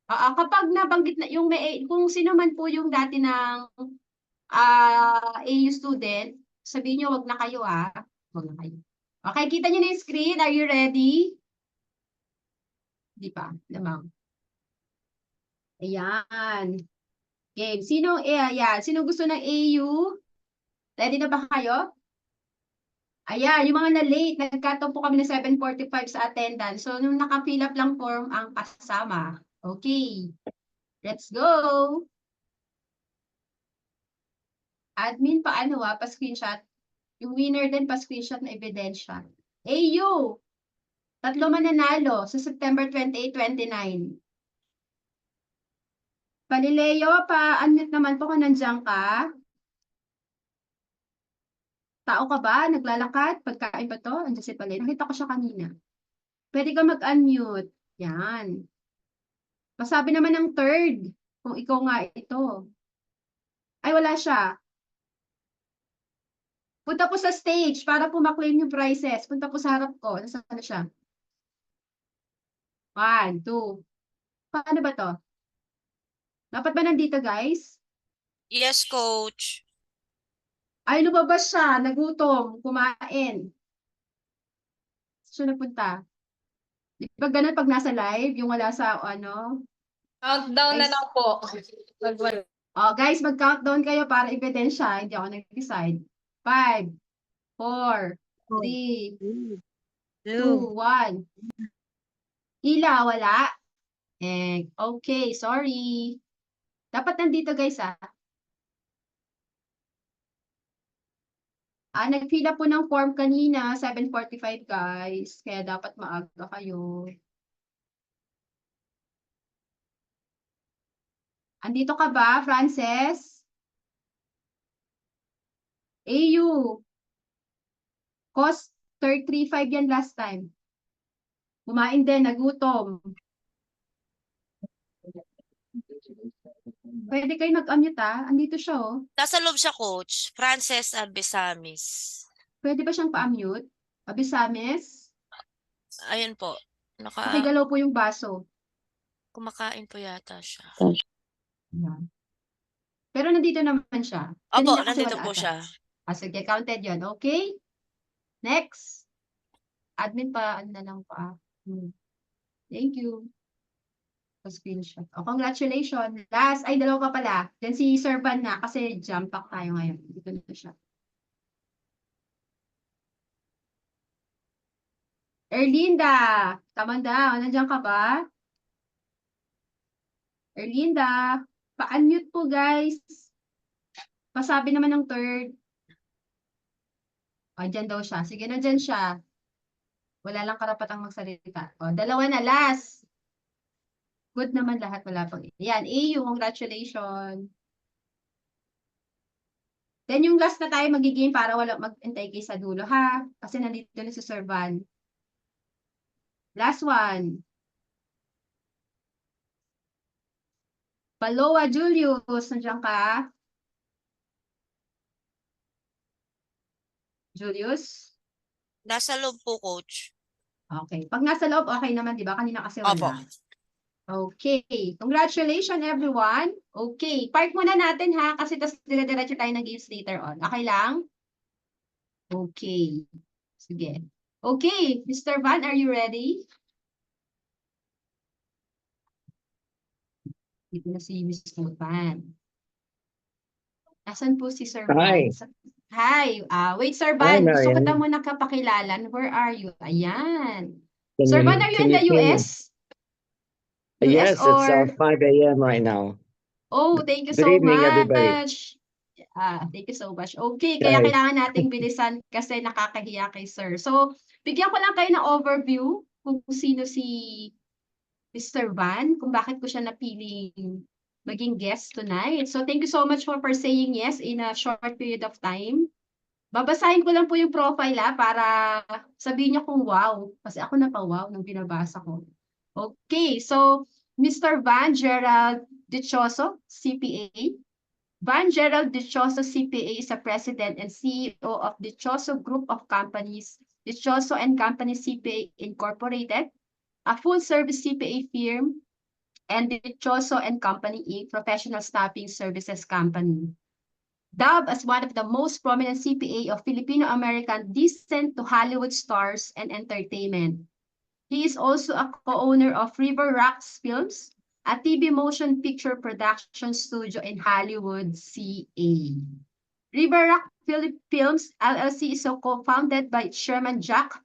Kapag nabanggit na yung kung sino man po yung dati ng AU student, sabihin nyo, wag na kayo Wag na kayo. Okay, kita nyo na yung screen. Are you ready? Di pa, lamang. Ayan. Game. Sino gusto ng AU? Ready na ba kayo? Ayan, yung mga na-late, nagkataon po kami na 7:45 sa attendance. So, nung naka-fill up lang form ang kasama. Okay. Let's go. Admin, paano pa-screenshot? Yung winner din pa-screenshot na ebidensya. AU, 3 mananalo sa September 28, 29. Palileo, pa-unmute naman po kung nandiyan ka. Tao ka ba? Naglalakad? Pagkain ba to? Andiyan si Palileo. Nakita ko siya kanina. Pwede ka mag-unmute. Yan. Masabi naman ng 3rd kung ikaw nga ito. Ay, wala siya. Punta po sa stage para po ma-claim yung prizes. Punta po sa harap ko. Nasaan na siya? 1, 2. Paano ba to? Dapat ba nandito, guys? Yes, coach. Ay, lumabas siya. Nagutom. Kumain. Saan siya napunta? Di ba ganun pag nasa live? Yung wala sa, Countdown na Guys. lang po. Magwala. Oh, guys, mag-countdown kayo para ebidensya. Hindi ako nag-decide. 5, 4, 3, 2, 1. Hila, wala. Okay, sorry. Dapat nandito, guys, ah. Nag-fill up po ng form kanina, 7:45, guys. Kaya dapat maaga kayo. Andito ka ba, Frances? AU. Cost 335 yan last time. Kumain din, nagutom. Pwede kayo mag-unmute, ah. Andito siya, oh. Nasa loob siya, Coach. Frances Albesamis. Pwede ba siyang pa-unmute? Abisames? Ayun po. Pakigalaw po yung baso. Kumakain po yata siya. Yan. Pero nandito naman siya. Opo, Kanina kasi nandito wala po ata. siya. Sige, counted yun. Okay? Next. Admin pa, ano na lang pa. Thank you. Screenshot. Congratulations. Last, ay dalawa pa pala. Then si Sir Van na kasi jump pack tayo ngayon. Dito na siya. Erlinda. Tamanda, nandiyan ka ba? Erlinda. Pa-unmute po, guys. Pasabi naman ng third. Dyan daw siya. Sige, nandyan siya. Wala lang karapatang magsalita. Dalawa na, last. Good naman lahat. Wala pang. Yan, AU, congratulations. Then yung last na tayo magiging para wala mag-intay kayo sa dulo, ha? Kasi nandito na si Sir Van. Last one. Paloa Julius, nandiyan ka? Julius? Nasa loob po, Coach. Okay. Pag nasa loob, okay naman, di ba? Kanina kasi Opo. wala. Okay. Congratulations, everyone. Okay. Park muna natin, ha? Kasi tas dire-diretso tayo ng games later on. Okay lang? Okay. Sige. Okay. Mr. Van, are you ready? Dito na si Mr. Van. Asan po si Sir Van? Hi. Wait, Sir Van. Gusto ko na muna kapakilalan. Where are you? Ayan. Sir Van, are you in the US? Yes, or... it's 5 a.m. right now. Oh, thank you Good so evening, much. everybody. Thank you so much. Okay, kaya Guys. kailangan nating bilisan kasi nakakahiya kay Sir. So, bigyan ko lang kayo ng overview kung sino si Mr. Van, kung bakit ko siya napiling maging guest tonight. So, thank you so much for saying yes in a short period of time. Babasahin ko lang po yung profile para sabihin niyo kung wow. Kasi ako napa-wow nung binabasa ko. Okay, so Mr. Van Gerald Dichoso, CPA. Van Gerald Dichoso, CPA is a president and CEO of Dichoso Group of Companies, Dichoso and Company CPA Incorporated, a full-service CPA firm, and Dichoso and Company Inc., professional staffing services company. Dubbed as one of the most prominent CPA of Filipino-American descent to Hollywood stars and entertainment. He is also a co-owner of River Rocks Films, a TV motion picture production studio in Hollywood, CA. River Rock Films LLC is co-founded by Chairman Jack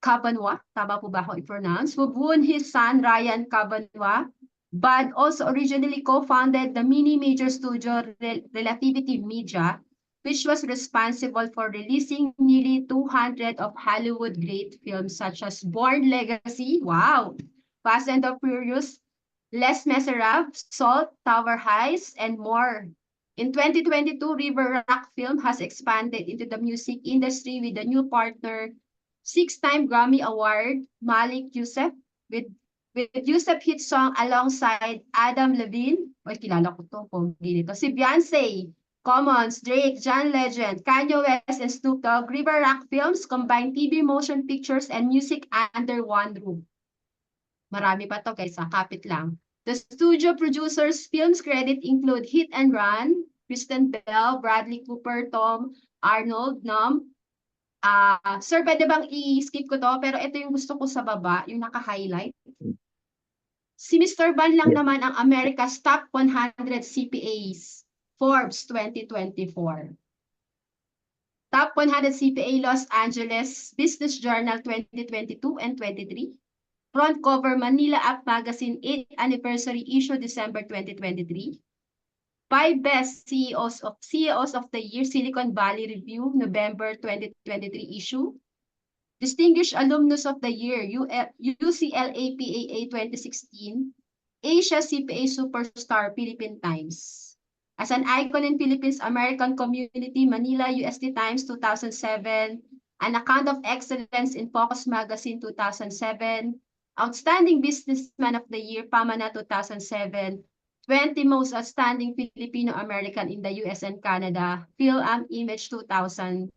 Cabanwa, tama po ba ako i-pronounce, who won his son Ryan Cabanwa, but also originally co-founded the mini-major studio Relativity Media, which was responsible for releasing nearly 200 of Hollywood great films such as Bourne Legacy, wow, Fast and the Furious, Les Miserables, Salt, Tower Heist, and more. In 2022, River Rock Film has expanded into the music industry with a new partner, 6-time Grammy Award, Malik Youssef, with Youssef hit song alongside Adam Levine. Oy, kilala ko to, pogi nito. Si Beyonce, Commons, Drake, John Legend, Kanye West, and Snoop Dogg. River Rock Films combine TV, motion pictures, and music under one roof. Marami pa to guys, kapit lang. The studio producers' films credit include Hit and Run, Kristen Bell, Bradley Cooper, Tom Arnold, Nom. Sir, pwede bang i-skip ko to? Pero ito yung gusto ko sa baba, yung naka-highlight. Si Mr. Van lang Yeah. naman ang America's Top 100 CPAs, Forbes 2024. Top 100 CPA Los Angeles Business Journal 2022 and 23. Front cover Manila App Magazine 8th Anniversary Issue December 2023. 5 best CEOs of the Year Silicon Valley Review November 2023 issue. Distinguished Alumnus of the Year UCLA PAA 2016. Asia CPA Superstar Philippine Times. As an icon in Philippines American community, Manila USD Times 2007, an account of excellence in Focus Magazine 2007, Outstanding Businessman of the Year, PAMANA 2007, 20 Most Outstanding Filipino American in the US and Canada, PhilAm Image 2002,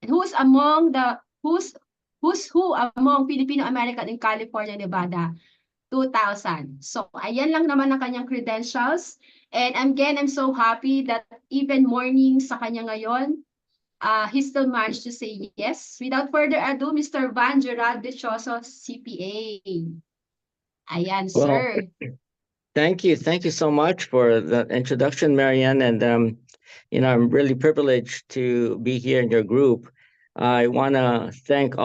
and who's who among Filipino American in California, Nevada, 2000. So, ayan lang naman ang kanyang credentials. And again, I'm so happy that even morning sa kanya ngayon, he still managed to say yes. Without further ado, Mr. Van Gerald Dichoso, CPA. Ayan, Well, sir. thank you. Thank you so much for the introduction, Marianne. And, I'm really privileged to be here in your group. I want to thank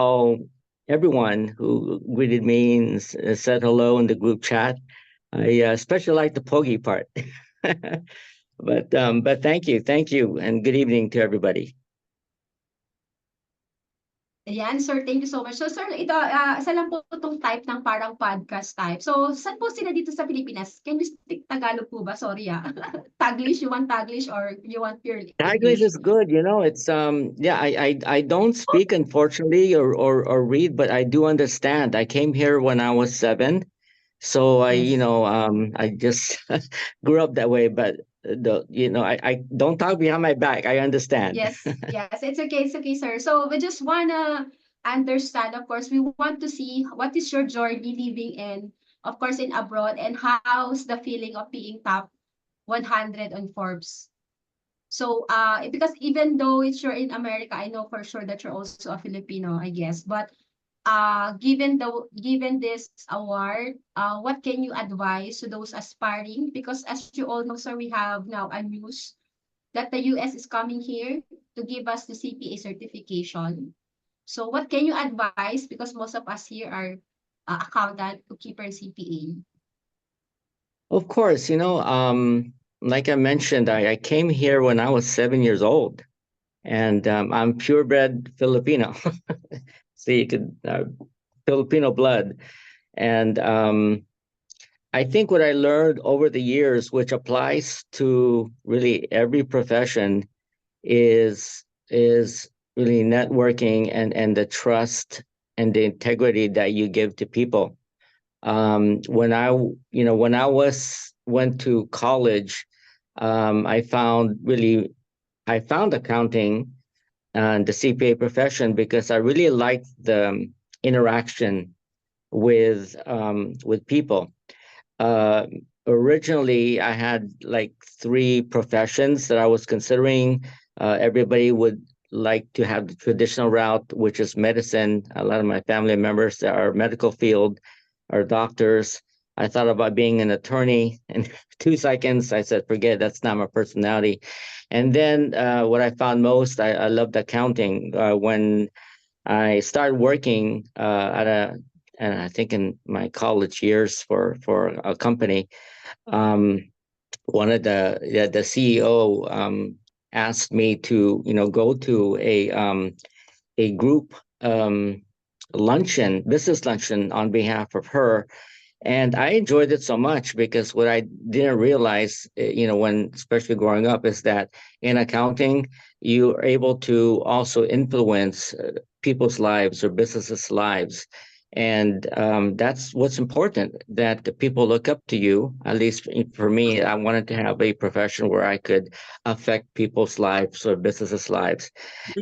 everyone who greeted me and said hello in the group chat. I especially like the Pogi part. But thank you, and good evening to everybody. Ayan, sir, thank you so much. So, sir, ito, isa lang po itong type ng parang podcast type. So, saan po sila dito sa Pilipinas? Can you speak Tagalog po ba? Sorry, Taglish, you want Taglish or you want pure Taglish English? is good, it's I don't speak unfortunately or read, but I do understand. I came here when I was 7. So I just grew up that way, but I don't talk behind my back. I understand. Yes, it's okay, sir. So we just wanna understand, of course, we want to see what is your journey living in, of course, in abroad, and how's the feeling of being top 100 on Forbes. So, because even though you're in America, I know for sure that you're also a Filipino, I guess. But given this award, what can you advise to those aspiring? Because as you all know, sir, we have now a news that the US is coming here to give us the CPA certification. So what can you advise? Because most of us here are accountant, bookkeeper, CPA. Of course, like I mentioned, I came here when I was 7 years old, and I'm purebred Filipino. So you could Filipino blood, and I think what I learned over the years, which applies to really every profession, is really networking and the trust and the integrity that you give to people. When I went to college, I found accounting and the CPA profession because I really liked the interaction with people. Originally, I had like 3 professions that I was considering. Everybody would like to have the traditional route, which is medicine. A lot of my family members that are medical field are doctors. I thought about being an attorney, and 2 seconds I said, forget it, that's not my personality. And then what I found most, I loved accounting. When I started working and I think in my college years for a company, one of the CEO asked me to go to a group business luncheon on behalf of her. And I enjoyed it so much because what I didn't realize, especially growing up, is that in accounting, you are able to also influence people's lives or businesses' lives. And that's what's important, that the people look up to you. At least for me, I wanted to have a profession where I could affect people's lives or businesses' lives.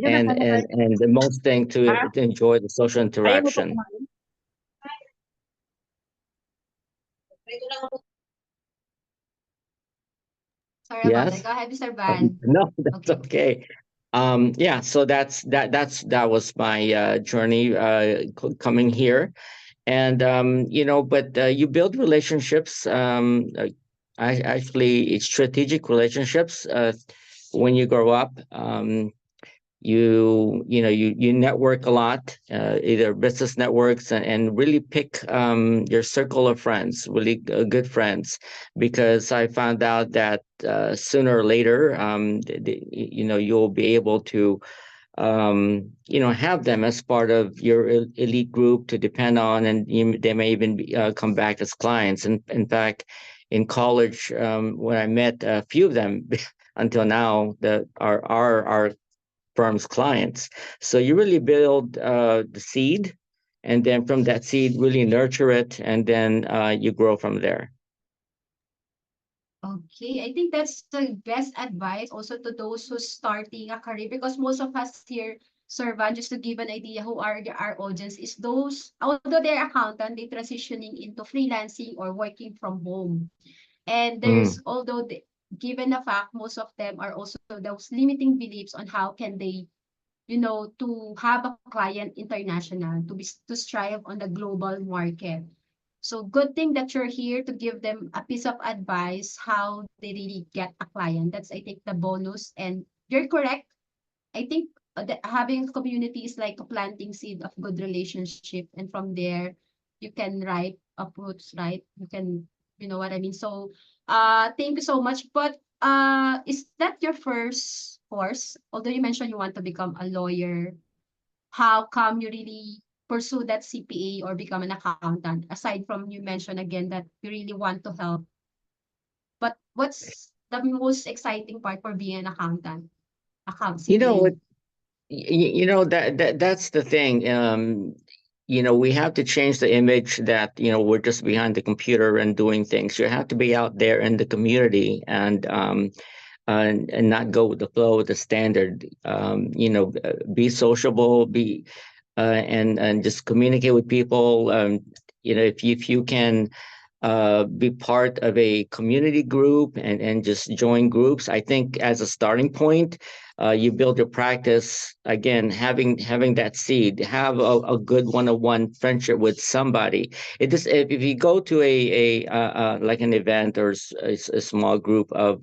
And the most thing to enjoy the social interaction. Sorry about that. Go ahead, Mr. Van. No, that's okay. So that was my journey coming here. And but you build relationships. Actually, it's strategic relationships when you grow up. You network a lot, either business networks, and really pick your circle of friends, really good friends, because I found out that sooner or later, you'll be able to have them as part of your elite group to depend on, and they may even come back as clients. And in fact, in college, when I met a few of them until now, that are our firm's clients. So you really build the seed, and then from that seed, really nurture it, and then you grow from there. Okay, I think that's the best advice also to those who's starting a career, because most of us here, Sir Van, just to give an idea who are our audience, is those, although they're accountant, they transitioning into freelancing or working from home. And there's, although given the fact most of them are also those limiting beliefs on how can they, to have a client international, to strive on the global market. So good thing that you're here to give them a piece of advice how they really get a client. That's, I think, the bonus. And you're correct. I think having a community is like a planting seed of good relationship. And from there, you can ripe uproots, right? You can, you know what I mean? So thank you so much. But is that your first course? Although you mentioned you want to become a lawyer, how come you really pursue that CPA or become an accountant? Aside from you mentioned again that you really want to help, but what's the most exciting part for being an accountant? You know CPA. what? That's the thing. We have to change the image that we're just behind the computer and doing things. You have to be out there in the community, and not go with the flow, with the standard. Be sociable, and just communicate with people. If you can be part of a community group, and just join groups, I think as a starting point, you build your practice. Again, having that seed, have a good one-on-one friendship with somebody. It just, if you go to a like an event, or a small group of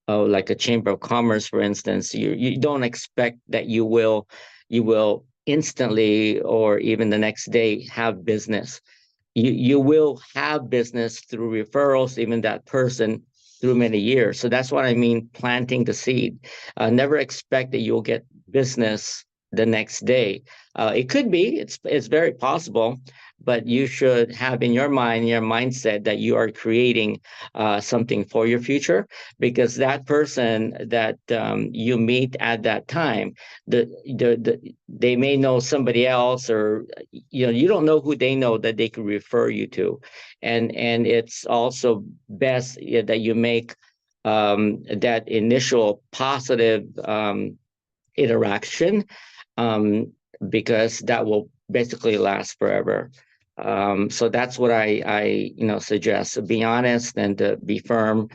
like a chamber of commerce, for instance, you don't expect that you will instantly, or even the next day, have business. You will have business through referrals, even that person, through many years. So that's what I mean, planting the seed. Never expect that you'll get business the next day. It could be, it's very possible, but you should have in your mind, your mindset, that you are creating something for your future, because that person that you meet at that time, they may know somebody else, or you don't know who they know that they could refer you to. And it's also best that you make that initial positive interaction, because that will basically last forever. So that's what I suggest. Be honest, and be firm.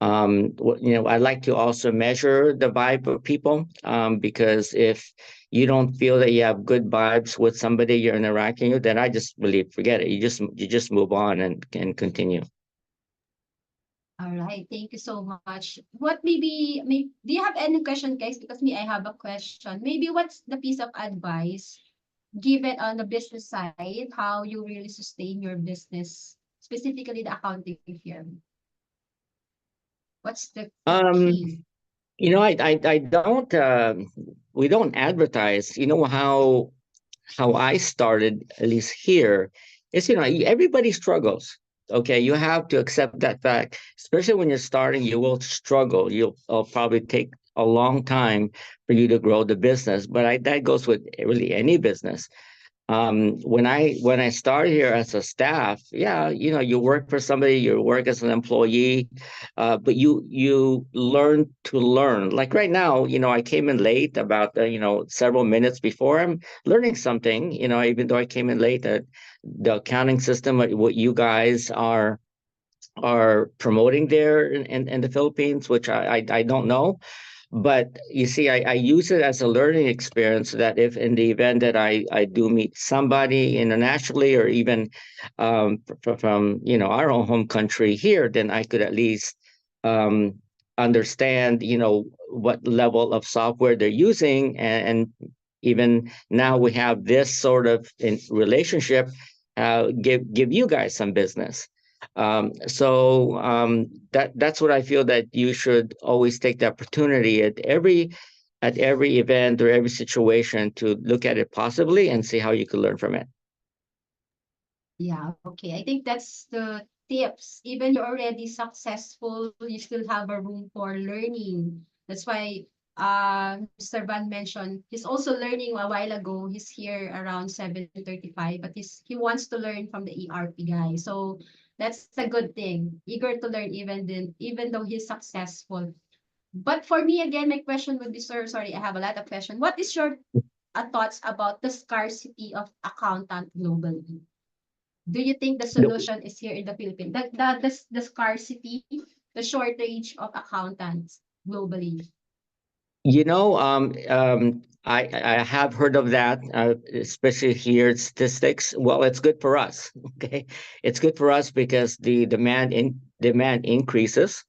I like to also measure the vibe of people, because if you don't feel that you have good vibes with somebody you're interacting with, then I just really forget it. You just move on and continue. All right, thank you so much. What do you have any question, guys? Because I have a question. Maybe what's the piece of advice given on the business side, how you really sustain your business, specifically the accounting firm? What's the key? I don't. We don't advertise. How I started, at least here, is everybody struggles. Okay, you have to accept that fact. Especially when you're starting, you will struggle. You'll probably take a long time for you to grow the business. But that goes with really any business. When I started here as a staff, yeah, you work for somebody, you work as an employee, but you learn to learn. Like right now, I came in late, about several minutes before. I'm learning something, even though I came in late. The accounting system, what you guys are promoting there in the Philippines, which I don't know. But you see, I use it as a learning experience so that if in the event that I do meet somebody internationally or even from our own home country here, then I could at least understand what level of software they're using, and even now we have this sort of relationship, give you guys some business. That's what I feel, that you should always take the opportunity at every event or every situation to look at it possibly and see how you can learn from it. Yeah, okay. I think that's the tips. Even you're already successful, you still have a room for learning. That's why Mr. Van mentioned he's also learning a while ago. He's here around 7:35, but he wants to learn from the ERP guy. So that's a good thing. Eager to learn even though he's successful. But for me, again, my question would be, sir, sorry, I have a lot of questions. What is your thoughts about the scarcity of accountant globally? Do you think the solution is here in the Philippines? The scarcity, the shortage of accountants globally? I have heard of that, especially here in statistics. Well, it's good for us. Okay, it's good for us because the demand increases,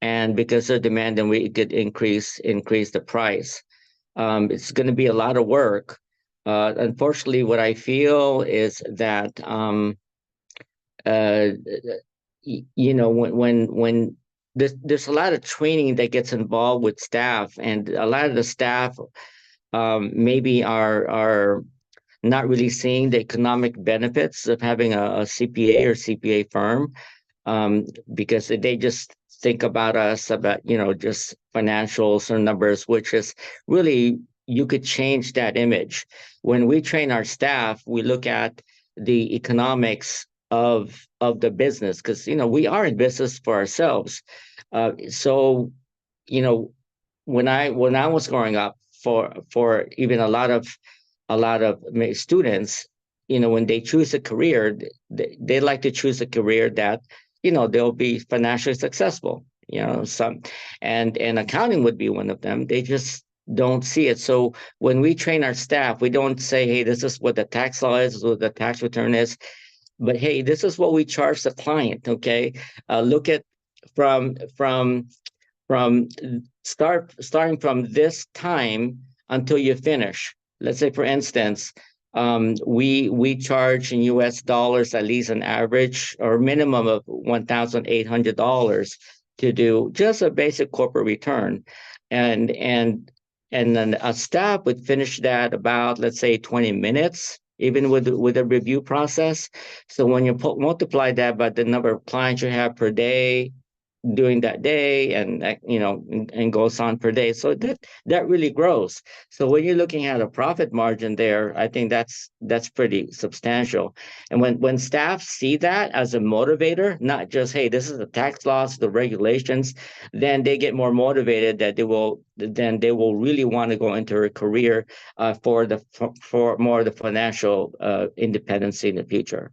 and because of demand, then we could increase the price. It's going to be a lot of work. Unfortunately, what I feel is that when there's a lot of training that gets involved with staff, and a lot of the staff maybe are not really seeing the economic benefits of having a CPA or CPA firm, because they just think about us about just financials or numbers, which is really, you could change that image. When we train our staff, we look at the economics of the business, because we are in business for ourselves. So when I was growing up, for even a lot of students, when they choose a career, they like to choose a career that they'll be financially successful. And accounting would be one of them. They just don't see it. So when we train our staff, we don't say, hey, this is what the tax law is, this is what the tax return is, but hey, this is what we charge the client. Okay, look at starting from this time until you finish. Let's say, for instance, we charge in US dollars at least an average or minimum of $1,800 to do just a basic corporate return, and then a staff would finish that about, let's say, 20 minutes, even with a review process. So when you multiply that by the number of clients you have per day during that day, and goes on per day, so that really grows. So when you're looking at a profit margin there, I think that's pretty substantial. And when staff see that as a motivator, not just, hey, this is the tax laws, the regulations, then they get more motivated, that they will really want to go into a career for more of the financial independence in the future.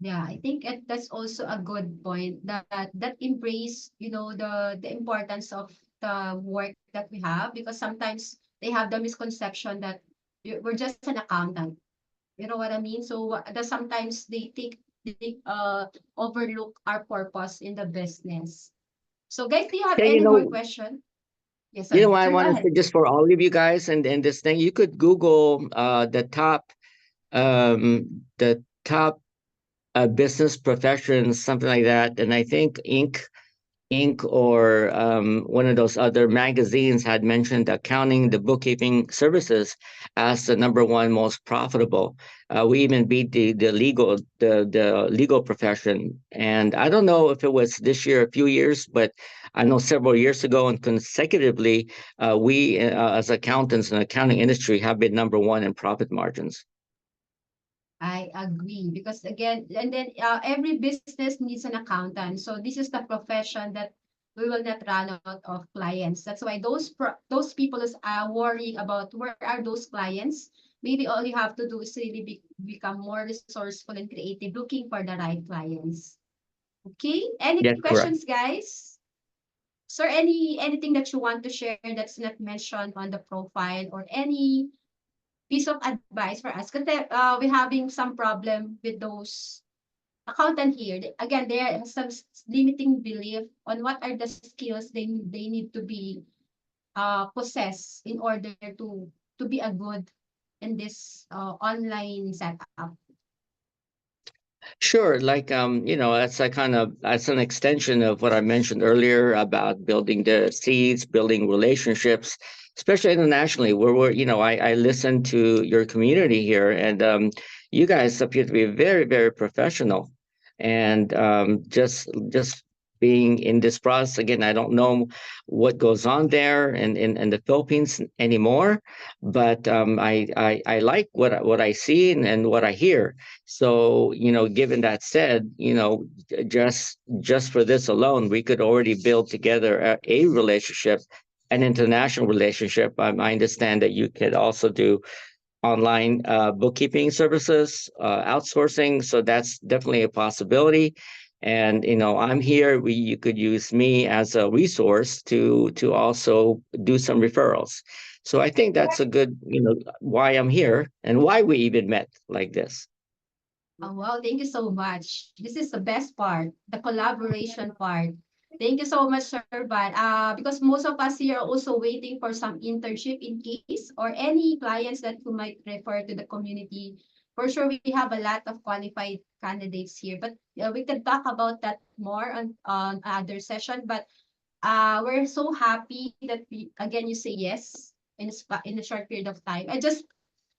Yeah, I think that's also a good point, that embrace, the importance of the work that we have, because sometimes they have the misconception that we're just an accountant. You know what I mean? So sometimes they overlook our purpose in the business. So guys, do you have Yeah, any more question? Yes, sir. I Sir, go want to ahead. say, just for all of you guys, and this thing, you could Google the top business professions, something like that, and I think Inc. or one of those other magazines had mentioned accounting, the bookkeeping services, as the #1 most profitable. We even beat the legal profession, and I don't know if it was this year, a few years, but I know several years ago and consecutively, we as accountants in the accounting industry have been #1 in profit margins. I agree, because again, and then every business needs an accountant. So this is the profession that we will not run out of clients. That's why those people is worrying about where are those clients. Maybe all you have to do is really become more resourceful and creative, looking for the right clients. Okay, any That's correct. questions, guys? Sir, anything that you want to share that's not mentioned on the profile, or any piece of advice for us? Kasi we're having some problem with those accountant here. Again, there are some limiting belief on what are the skills they need to be possess in order to be a good in this online setup. Sure, like that's that's an extension of what I mentioned earlier about building the seeds, building relationships, especially internationally, where I listen to your community here, and you guys appear to be very, very professional, and just being in this process again. I don't know what goes on there in the Philippines anymore, but I like what I see and what I hear. So, given that said, just for this alone, we could already build together a relationship, an international relationship. I understand that you could also do online bookkeeping services, outsourcing. So that's definitely a possibility. And, I'm here. You could use me as a resource to also do some referrals. So I think that's a good, why I'm here and why we even met like this. Oh, wow, thank you so much. This is the best part, the collaboration part. Thank you so much, Sir Van. Because most of us here are also waiting for some internship in case, or any clients that who might refer to the community. For sure, we have a lot of qualified candidates here, but we can talk about that more on other session. But we're so happy that again, you say yes in a short period of time. I just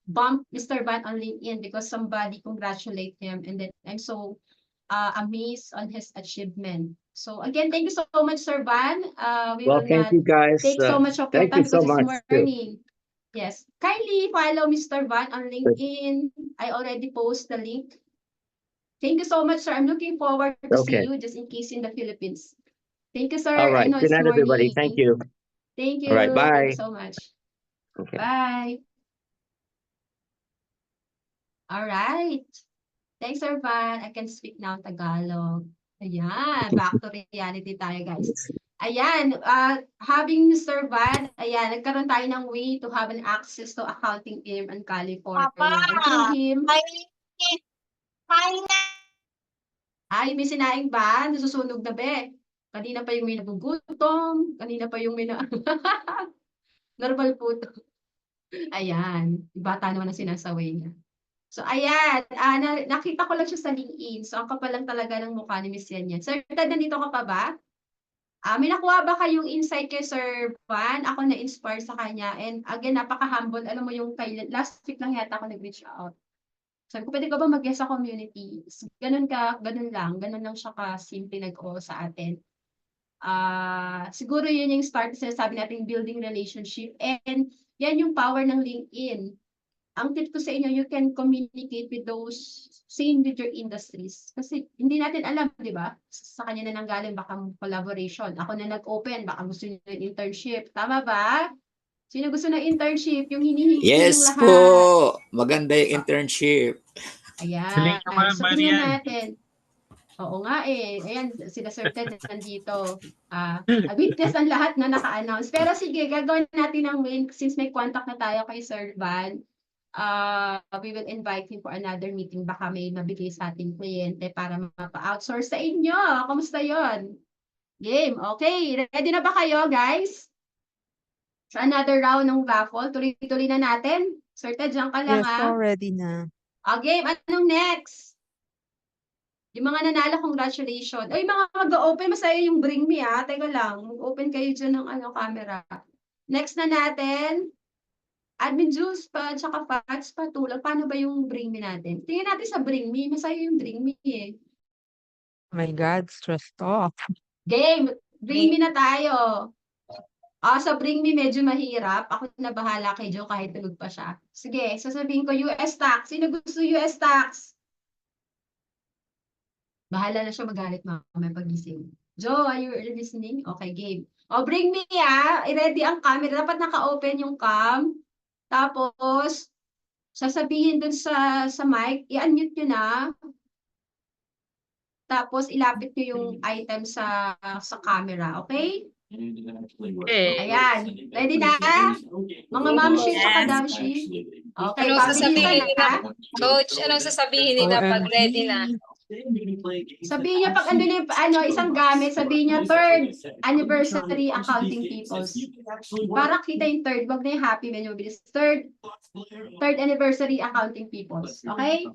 bump Mr. Van on LinkedIn because somebody congratulate him, and then I'm so amazed on his achievement. So again, thank you so much, Sir Van. We Well, will thank not you guys. take so much of your Thank you time so because it's much. Too. morning. Yes, kindly follow Mr. Van on LinkedIn. I already post the link. Thank you so much, sir. I'm looking forward to see Okay. you just in case in the Philippines. Thank you, sir. All I right. know Good it's night, everybody. morning. Thank you. Thank All right. you. Thank Bye. you so much. Okay. Bye. All right. Thanks, Sir Van. I can speak now Tagalog. Ayan, back to reality tayo, guys. Ayan, having Mr. Van, ayan, nagkaroon tayo ng way to have an access to accounting firm in California. And through him, ay, may sinaing ba? Nasusunog na be. Kanina pa yung may nagugutom. Kanina pa yung may na... Normal po to. Ayan, bata naman ang sinasaway niya. So, ayan, nakita ko lang siya sa LinkedIn. So, ang kapal lang talaga ng mukha ni Miss Yan. Sir Ted, nandito ka pa ba? May nakuha ba kayong insight kay Sir Van? Ako na-inspire sa kanya. And again, napaka-humble. Alam mo yung last week lang yata ako nag-reach out. Sabi ko, pwede ka ba mag-guest sa community? Ganun lang siya ka-simple nag-o sa atin. Siguro yun yung start sa sabi natin building relationship. And yan yung power ng LinkedIn. Ang tip ko sa inyo, you can communicate with those same with your industries. Kasi hindi natin alam, di ba? Sa kanya na nanggaling, baka collaboration. Ako na nag-open, baka gusto niyo ng internship. Tama ba? Sino gusto ng internship? Yung hinihingi ng Yes lahat. po. Maganda yung internship. Ayan. Naman, So, tingnan Marian. natin. Oo nga eh. Ayan, sila Sir Ted nandito. Witness ang lahat na naka-announce. Pero sige, gagawin natin ang main since may contact na tayo kay Sir Van. We will invite him for another meeting. Baka may mabigay sa ating kliyente para mapa-outsource sa inyo. Kamusta yon? Game. Okay. Ready na ba kayo, guys? Sa another round ng raffle. Tuloy-tuloy na natin. Sir Ted, dyan ka lang Yes po, ha. ready na. Game. Anong next? Yung mga nanalo, congratulations. Ay, mga mag-open, masaya yung bring me Teka lang, mag-open kayo dyan ng camera. Next na natin, admin juice pa, tsaka facts pa, tulad. Paano ba yung bring me natin? Tingnan natin sa bring me, masaya yung bring me eh. Oh my God, stress to. Game, bring me na tayo. Sa bring me medyo mahirap. Ako na bahala kay Joe kahit tulog pa siya. Sige, sasabihin ko US tax. Sino gusto US tax? Bahala na siya magalit mamaya pagising. Joe, are you listening? Okay, game. Bring me I-ready ang camera. Dapat naka-open yung cam. Tapos, sasabihin dun sa mic, i-unmute nyo na. Tapos, ilapit nyo yung item sa camera. Okay? Ayan. Ready na? Mga mamshi at damshi. Okay, Anong sasabihin pabilisan nila? na. Coach, anong sasabihin nila pag ready na? Sabihin niya pag isang gamit, sabihin niya third anniversary accounting peoples. Para kita yung third, wag na yung happy, medyo mabilis. Third anniversary accounting peoples. Okay?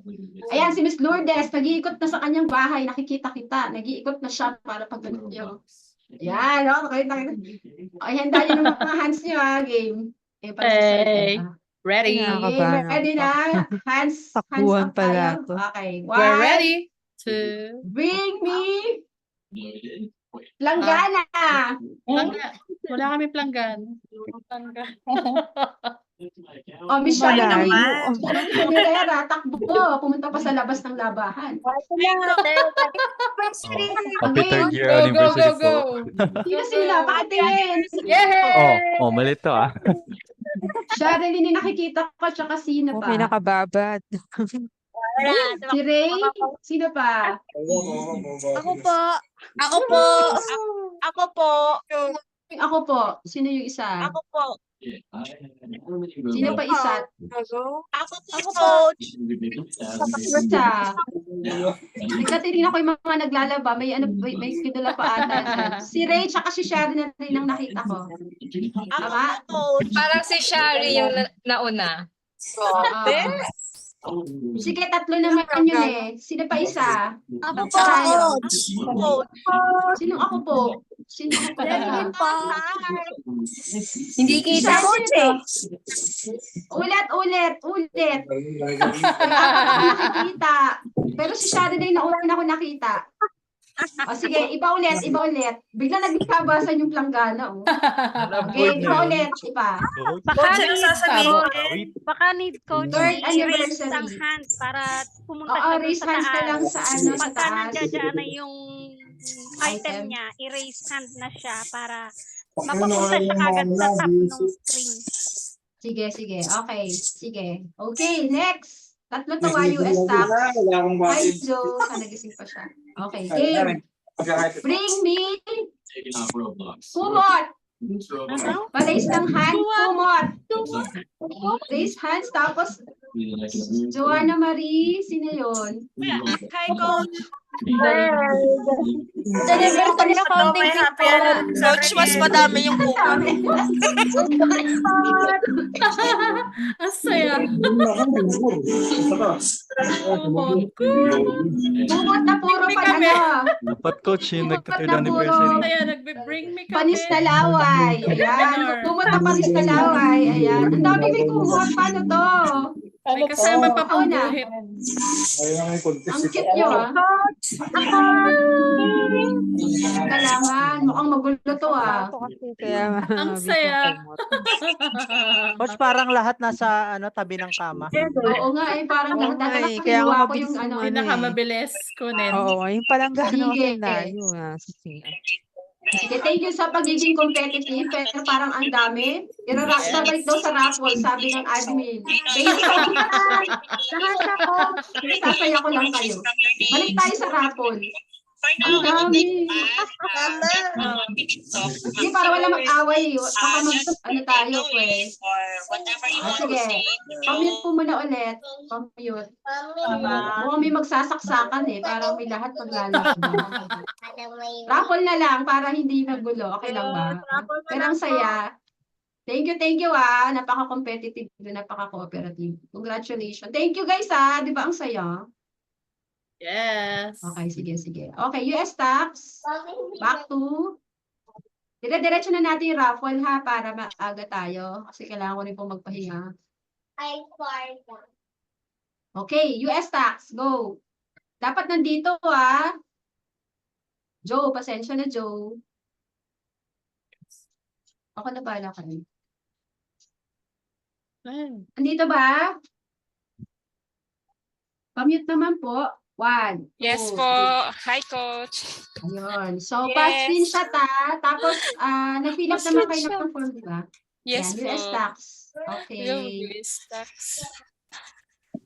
Ayan, si Miss Lourdes, nag-iikot na sa kanyang bahay, nakikita kita, nag-iikot na siya para pag niyo. Ayan, okay, okay, handa niyo ng mga hands niyo, game. Hey, ready. Okay, ready na? Hands Takbuhan up tayo. pala to. Okay, We're one, ready to... bring me langgana. Wala kami planggan. O, Miss Shari Malayo. naman. Pinirera, takbo. Pumunta pa sa labas ng labahan. Happy third year Go, go, anniversary go, go. po. Sino? Pakatingin. Yay! Oh, mali to ah. Shari, hindi nakikita ko. Tsaka sino May pa? nakababad. Si Ray? Sino pa? Ako po. Ako po. Ako po. Ako po. Sino yung isa? Ako po. Sino pa isa? Ako po, coach. Isa. Nagkatingin ako yung mga naglalaba. May kidula pa ata dyan. Si Ray tsaka si Shari na rin ang nakita ko. Tama? Coach. Parang si Shari yung nauna. Sige, tatlo naman yun eh. Sino pa isa? Ako po, Tsaka yun. coach. Sinong ako po? Sino ako pa isa? Hindi kita. Isa, sino? Ulit. Nakikita. Pero si Shari na yung nauna ko nakita. O sige, iba ulit. Bigla nagkabasan yung planggana. Oh. Okay, iba ulit. Iba. Baka Ano sasabihin? baka need coach Third i-raise anniversary. ang hand para pumunta Oo, siya dun raise sa hands na lang taas. sa sa Pagka taas. nandiyan na yung Item. item niya, i-raise hand na siya para mapapunta siya kagad sa top ng screen. Sige. Okay, sige. Okay, next. Tatlo to US tax. Hi, Joe. Nagising pa siya. Okay, game. Bring me kumot. Raise ng hand, kumot. Raise hands, tapos Joanna Marie, sino yun? Hi, coach. Anniversary accounting Coach, mas madami yung kumot. Ang saya. Kumot na puro pa Dapat coach yung Kumot nagka-third na puro anniversary. Kaya nagbe-bring me kami. panis na laway. Ayan, kumot na panis na laway. Ayan, ang dami may kumot. Paano to? May kasama pa pong Una. buhit. Ang cute nyo, ah. Kailangan. Mukhang magulo to, ah. Ang Kaya mabilis saya. ang kumot. Coach, parang lahat nasa tabi ng kama. Oo nga, eh. Parang Oo lahat nga, dati eh. Kaya nga kinuha ko mabilis yung ano. yung Pinakamabilis kunin. Oo, yung palang gano'n Sige. kasi layo. Sige, thank you sa pagiging competitive. Pero parang ang dami. Sabalik daw sa raffle, sabi ng admin. Thank you. Sasaya ko lang kayo. Balik tayo sa raffle. Ang dami. Hindi, para wala mag-away. Baka ano tayo, eh. Sige. Pamute po muna ulit. Pamute. Mukhang may magsasaksakan eh. Parang may lahat maglalaban. Raffle na lang para hindi magulo. Okay lang ba? Pero ang saya. Thank you ah. Napaka-competitive, napaka-cooperative. Congratulations. Thank you guys ah. Di ba ang saya? Yes. Okay, sige. Okay, US tax. Back to. Dire-diretso na natin yung raffle ha para maaga tayo. Kasi kailangan ko rin po magpahinga. Okay, US tax. Go. Dapat nandito ah. Joe, pasensya na Joe. Ako na pala kayo. Andito ba? Pamute naman po. 1, 2, Yes po. 3. Hi, coach. Ayun. So, Yes. pa-screenshot Tapos, nag-fill up naman kayo ng form, di ba? Yes Yan, po. US tax. Yung Okay. US tax.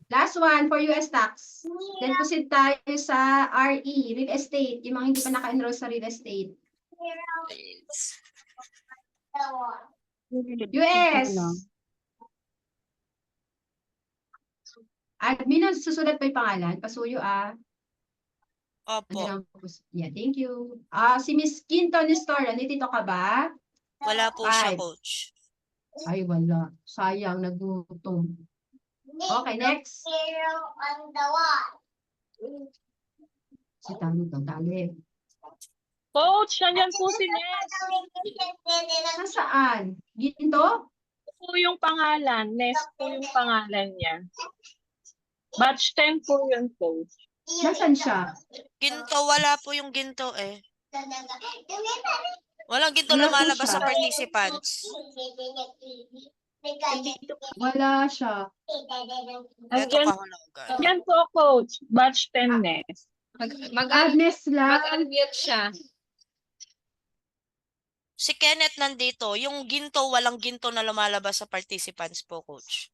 Last one for US tax. Then, proceed tayo sa RE, real estate. Yung mga hindi pa naka-enroll sa real estate. US. Admin, susulat pa yung pangalan. Pasuyo ah. Opo. Yeah, thank you. Si Miss Quinto Nestor, nandito ka ba? Wala po siya, Five. coach. Ay, wala. Sayang, nagutom. Okay, next. Si Tali daw, Tali. Coach, nandiyan po si Nes. Nasaan? Ginto? Po yung pangalan. Nes po yung pangalan niya. Batch 10 po yun, coach. Nasaan siya? Ginto, wala po yung ginto eh. Walang ginto Wala po lumalabas siya. sa participants. Wala siya. Eto Andyan, kahulugan. andyan po, coach. Batch 10, Nes. Agnes lang. Mag-unmute siya. Si Kenneth nandito. Yung ginto, walang ginto na lumalabas sa participants po, coach.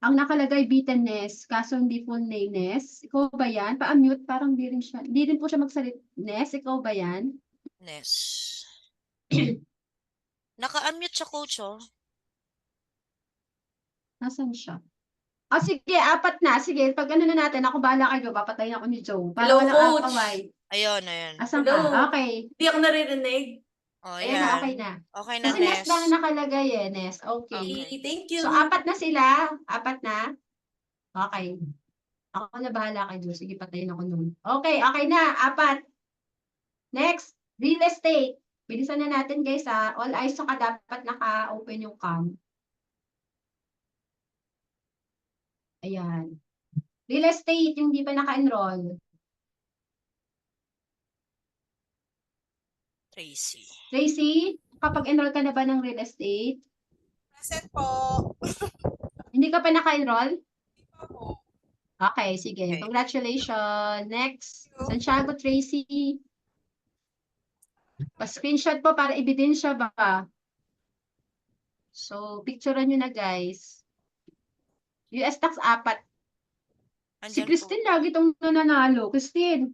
Ang nakalagay bitterness, kaso hindi full name Ness. Ikaw ba yan? Pa-unmute, parang di rin siya. Di rin po siya magsalit. Ness, ikaw ba yan? Nes. Naka-unmute siya, coach, oh. Nasaan siya? Sige, 4 na. Sige, pag ano na natin, ako bahala kayo. Papatayin ako ni Joe. Para Hello, walang coach. away. Ayun, ayun. Asan Hello. ka? Okay. Hindi ako naririnig. Oh, Ayan na, okay yan. na. Okay na, Kasi Ness Nes. lang nakalagay eh, Ness. Okay. Okay. Thank you. So, 4 na sila? 4 na? Okay. Ako na bahala kay Joe. Sige, patayin ako nun. Okay, okay na. 4. Next, real estate. Bilisan na natin guys ha. All eyes ka dapat naka-open yung cam. Ayan. Real estate, yung di pa naka-enroll. Tracy. Tracy, kapag-enroll ka na ba ng real estate? Present po. Hindi ka pa naka-enroll? po. Okay, sige. Okay. Congratulations. Next, Santiago Tracy. Pa-screenshot po para ebidensya ba? So, picturean nyo na guys. US tax 4. Si Andyan po. Christine lagi itong nananalo. Christine.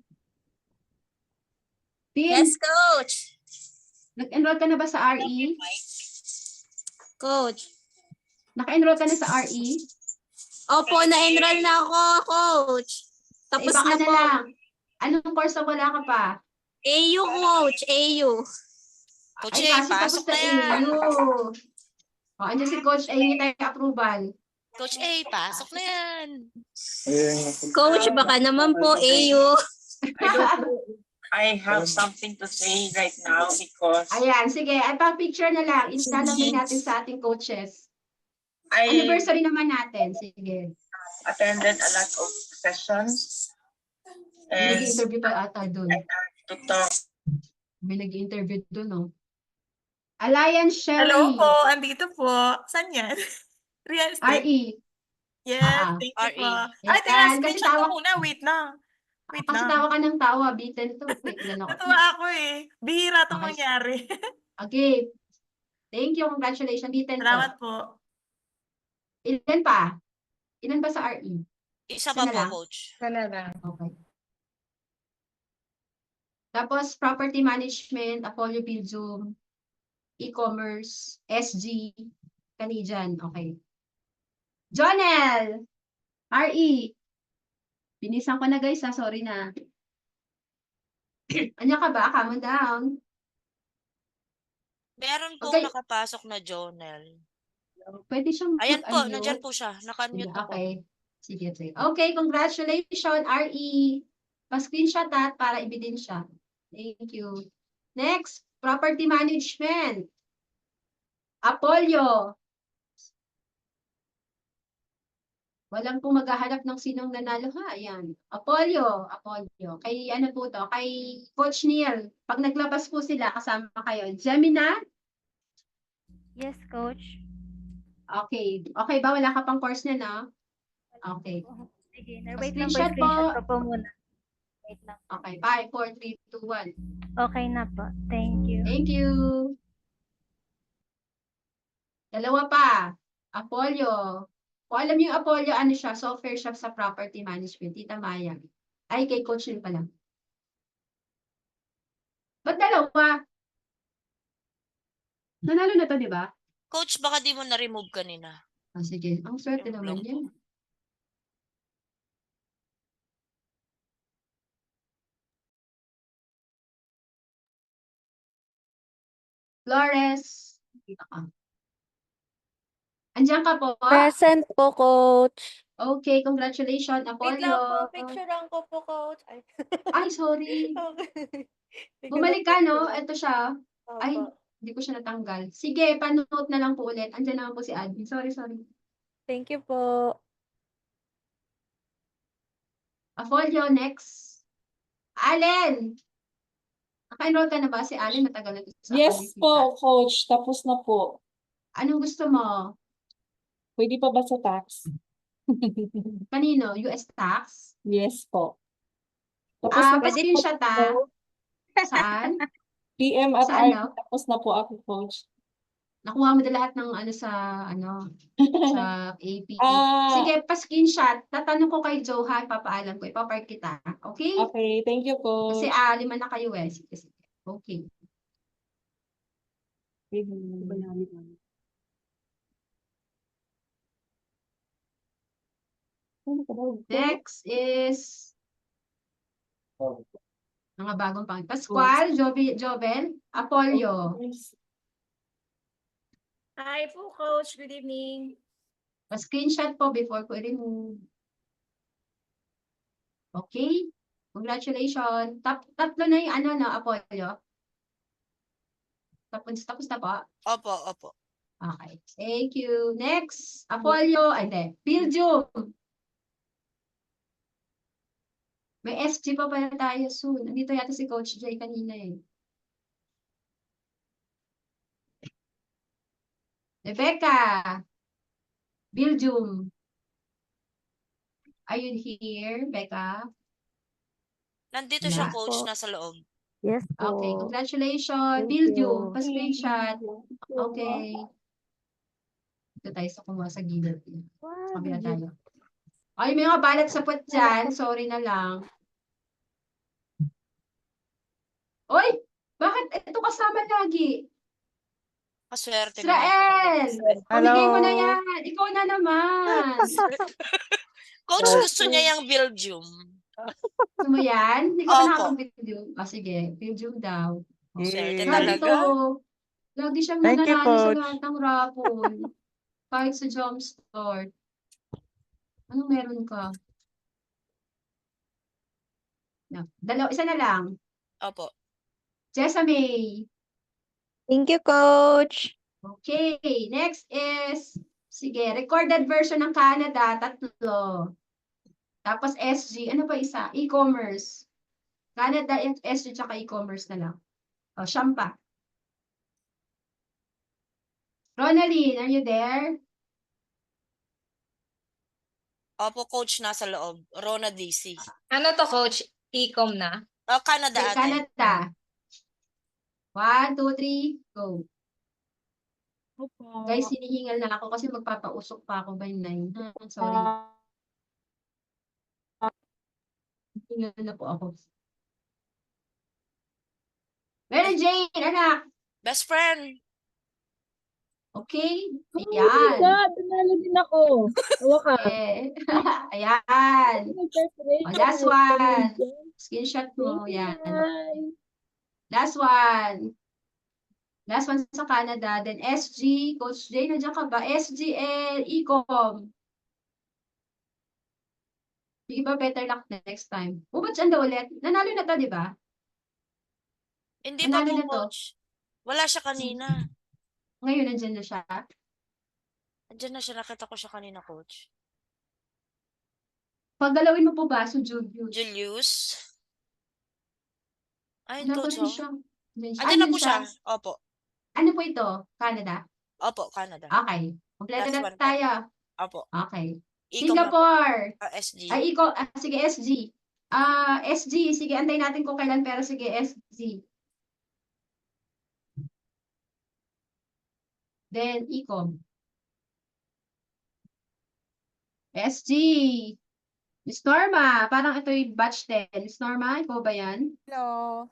Yes, coach. Nag-enroll ka na ba sa RE? Coach. Naka-enroll ka na sa RE? Opo, na-enroll na ako, coach. Tapos Iba ka na na po. lang. Anong course na wala ka pa? AU, coach. AU. Coach, Ay, kasi tapos pasok na yan. AU. O, ano si Coach A, hindi tayo approval. Coach A, pasok na yan. Coach, baka naman po, AU. I have something to say right now because Ayan, sige. At pang-picture na lang. Ilalagay natin sa ating coaches. I Anniversary naman natin. Sige. attended a lot of sessions May and nag-interview pa ata doon. to talk. May nag-interview doon, no? Alliance Shelly. Hello po, andito po. Saan yan? Real estate? RE. Yes, thank you po. RE. Ay, Yan, tingnan, kasi screenshot tawa- ko muna. Wait lang. Wait Kasi lang. tawa ka ng tawa. Bitin to. Wait lang ako. Natuwa ako eh. Bihira itong Okay. mangyari. Okay. Thank you. Congratulations. Bitin to. Salamat po. Ilan pa? Ilan pa sa RE? Isa Isa pa na po, lang? coach. Okay. Tapos, property management, Apollo Buildzoom, e-commerce, SG, Canadian. Okay. Jonel! RE. Binisan ko na guys ha. Sorry na. Anya ka ba? Calm down. Meron pong Okay. nakapasok na Jonel. Pwede siyang Ayan po, mag-unmute. nandyan po siya. Naka-unmute po. Okay. Sige, sige. Okay, congratulations, RE. Pa-screenshot at para ebidensya. Thank you. Next, property management. Apollo. Walang pong maghahanap ng sinong nanalo ha. Ayan. Apollo. Apollo. Kay ano po to? Kay Coach Neil. Pag naglabas po sila, kasama kayo. Gemina? Yes, coach. Okay. Okay ba? Wala ka pang course na, no? Okay. Sige, wait lang po, Screenshot po. screenshot ko po muna. Wait lang. Okay. 5, 4, 3, 2, 1. Okay na po. Thank you. Thank you. Dalawa pa. Apollo. Kung alam niyo yung Apollo, ano siya, software siya sa property management. Tita Maya. Ay, kay Coach Neil pala. Ba't dalawa? Nanalo na to, di ba? Coach, baka di mo na-remove kanina. Ah, sige. Ang swerte Yung naman blue. yan. Flores. Dito ka. Andiyan ka po? Present po, Coach. Okay, congratulations, Wait lang po, Apollo. picturean ko po, Coach. Ay. Ay, sorry. Okay. Sige Bumalik na ka, po, no? Coach. Ito siya. Ay, Opo. hindi ko siya natanggal. Sige, panood na lang po ulit. Andiyan naman po si admin. Sorry. Thank you po. Apollo, next. Allen! Naka-enroll ka na ba? Si Allen, matagal na sa Yes po, Coach. Tapos na po. Anong gusto mo? Pwede pa ba sa tax? Kanino? US tax? Yes po. Tapos na po Pa-screenshot ako. Saan? PM at Saan RD. daw? Tapos na po ako, Coach. Nakuha mo na lahat ng sa AP. Ah, Sige, pa-screenshot. Tatanong ko kay Johan, papaalam ko. Ipapark kita. Okay? okay. Thank you, Coach. Kasi 5 na kayo eh. Sige. Okay. Next is mga bagong pang. Pascual, Jovel, Apollo. Hi po, Coach. Good evening. Pa-screenshot po before ko i-remove. Okay? Congratulations. Tatlo na yung Apollo. Tapos na po. Opo. Okay. Thank you. Next, Apollo. Ay, hindi. Belgium. May SG pa pala tayo soon. Nandito yata si Coach Jay kanina eh. Rebecca. Belgium. Are you here, Becca? Nandito siya, Wala. coach, nasa loob. Yes po. Okay, congratulations. Thank Belgium. you. Pa-screenshot. Okay. Dito tayo sa kumuha sa gilid. Wow, Kabila did you- tayo. Ay, may mga balat sa puwet dyan. Sorry na lang. Oy! Bakit ito kasama lagi? Maswerte Israel! Hello. Pamigay mo na yan. Ikaw na naman. Coach, gusto niya yung Belgium. Gusto mo yan? Hindi ka Opo. pa nakapag-Belgium. Sige, Belgium daw. Swerte Lagi talaga. to. Lagi siyang Thank you, nananalo sa Coach. lahat ng raffle. Kahit sa Jumpstart. Anong meron ka? Isa na lang. Opo. Jessamy. Thank you, Coach. Okay, next is, sige, recorded version ng Canada, 3. Tapos SG, ano pa isa? E-commerce. Canada, SG, tsaka e-commerce na lang. O, siyam pa. Ronaline, are you there? Opo, coach, nasa loob. Rona DC. Ano to, Coach? E-com na? Canada Okay, ate. Canada. 1, 2, 3, go. Guys, hinihingal na ako kasi magpapausok pa ako by 9. Sorry. Hingal na po ako. Mary Jane, anak. Best friend. Okay? Oh my Ayan. God, nanalo din ako. Tawa ka. Okay. Ayan. O, last one. Screenshot mo. Yan. Last one. Last one sa Canada. Then SG. Coach Jay, nandiyan ka ba? SG and Ecom. Yung iba better luck next time. Ba't dyan daw ulit? Nanalo na to, di ba? Hindi pa Nanalo po, na to. coach. Wala siya kanina. Ngayon, nandyan na siya. Andiyan na siya. Nakita ko siya kanina, coach. Paggalawin mo po ba? So, Julius. Julius. Ayun, Wala pa coach, rin oh. siya. Andiyan na po siya. Opo. Ano po ito? Canada? Opo, Canada. Okay. Kompleto Last na one po. tayo. Opo. Okay. Ecom na po. Singapore. SG. Ay, sige, SG. SG. Sige, antayin natin kung kailan, pero sige, SG. Then, Ecom. SG. Miss Norma, parang ito yung batch 10. Miss Norma, ikaw ba yan? Hello.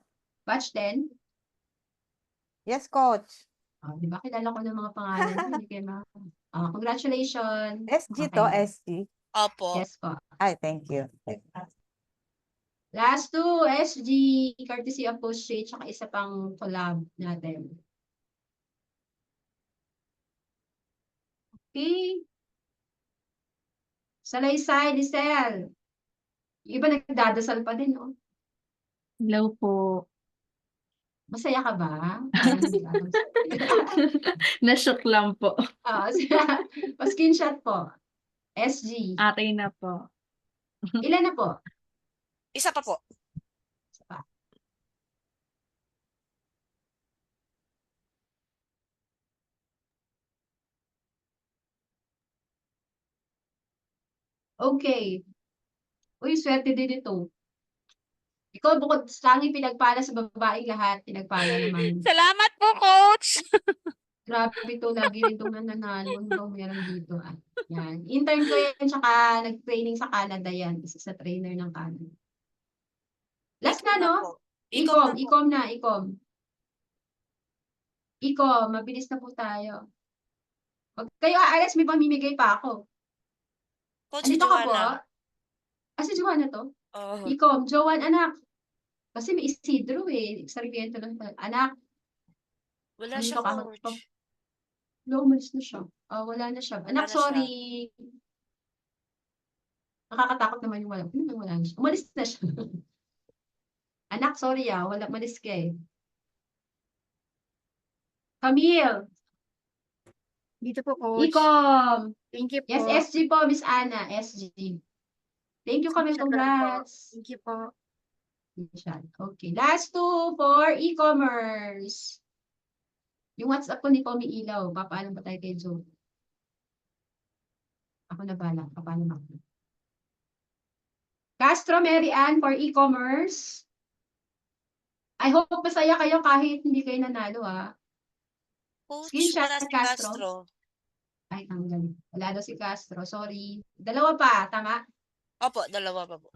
Batch 10? Yes, Coach. Di ba kilala ko ng mga pangalan niyo, hindi kayo congratulations. SG to, Okay. SG. Opo. Yes po. Ay, thank you. Last two, SG, courtesy of Coach Shay, tsaka isa pang collab natin. Okay. Salaysay, Lisel. Yung iba nagdadasal pa din, no? Hello po. Masaya ka ba? Parang Nashock lang po. Pa-screenshot po. SG. Okay na po. Ilan na po? Isa pa po. Isa pa. Okay. Uy, swerte din ito. Ikaw bukod sa tanging pinagpala sa babaeng lahat, pinagpala naman. Salamat po, Coach! Grabe to, lagi rin itong nananalo. Ano bang meron dito? Yan. Intern ko yan, tsaka nag-training sa Canada yan. Isa sa trainer ng Canada. Last na, no? Ecom, Ecom. Ecom, mabilis na po tayo. Pag kayo aalis, may pamimigay pa ako. Coach Andito ka po? Joanna. Si Joanna to? Oo. Ecom, Joanne, anak. Kasi may Isidro eh. Sargento lang. Anak. Wala siya, Coach. No, umalis na siya. Wala na siya. Anak, Wala na sorry. Nakakatakot naman yung wala na siya. Umalis na siya. Anak, sorry umalis ka eh. Camille. Dito po, Coach. Ecom. Thank you po. Yes, SG po, Miss Anna. SG. Thank you, Camille. Congrats. Thank you po. Okay. Last two for e-commerce. Yung WhatsApp ko hindi pa umiilaw. Papaalam ba tayo kay Joe? Ako na bala. Papaalam ako. Castro Mary Ann for e-commerce. I hope masaya kayo kahit hindi kayo nanalo, Coach, Screenshot wala si Castro. Castro. Ay, tanggal. Wala daw si Castro. Sorry. Dalawa pa, tama? Opo, dalawa pa po.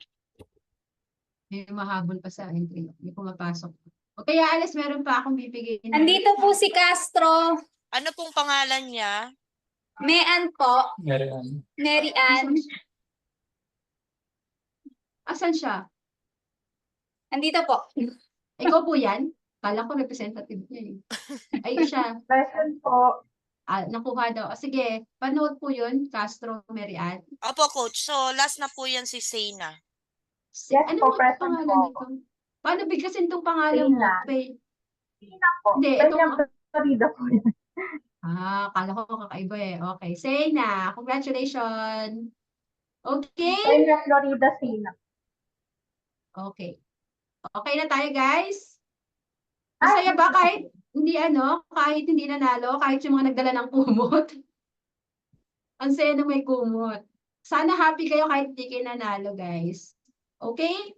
May mahabol pa sa entry. May pumapasok. O kaya alas, meron pa akong bibigay. Andito po si Castro. Ano pong pangalan niya? Mean po. Meron. Mary Ann. Asan siya? Andito po. Ikaw po yan? Kala ko representative niya eh. Ay, siya. Present po. Nakuha daw. Sige, panood po yun, Castro Mary Ann. Opo, Coach. So, last na po yan si Seyna. Yes Ano po, mo present pangalan po. nito? Paano bigkasin itong pangalan mo? Sina po. Hindi, Kanyang itong... Florida po yan. Kala ko kakaiba eh. Okay, Seyna, congratulations. Okay? Kanya Florida, Sina. Okay. Okay na tayo, guys? Masaya ba kahit kahit hindi nanalo, kahit yung mga nagdala ng kumot? Ang saya na may kumot. Sana happy kayo kahit hindi kayo nanalo, guys. Okay?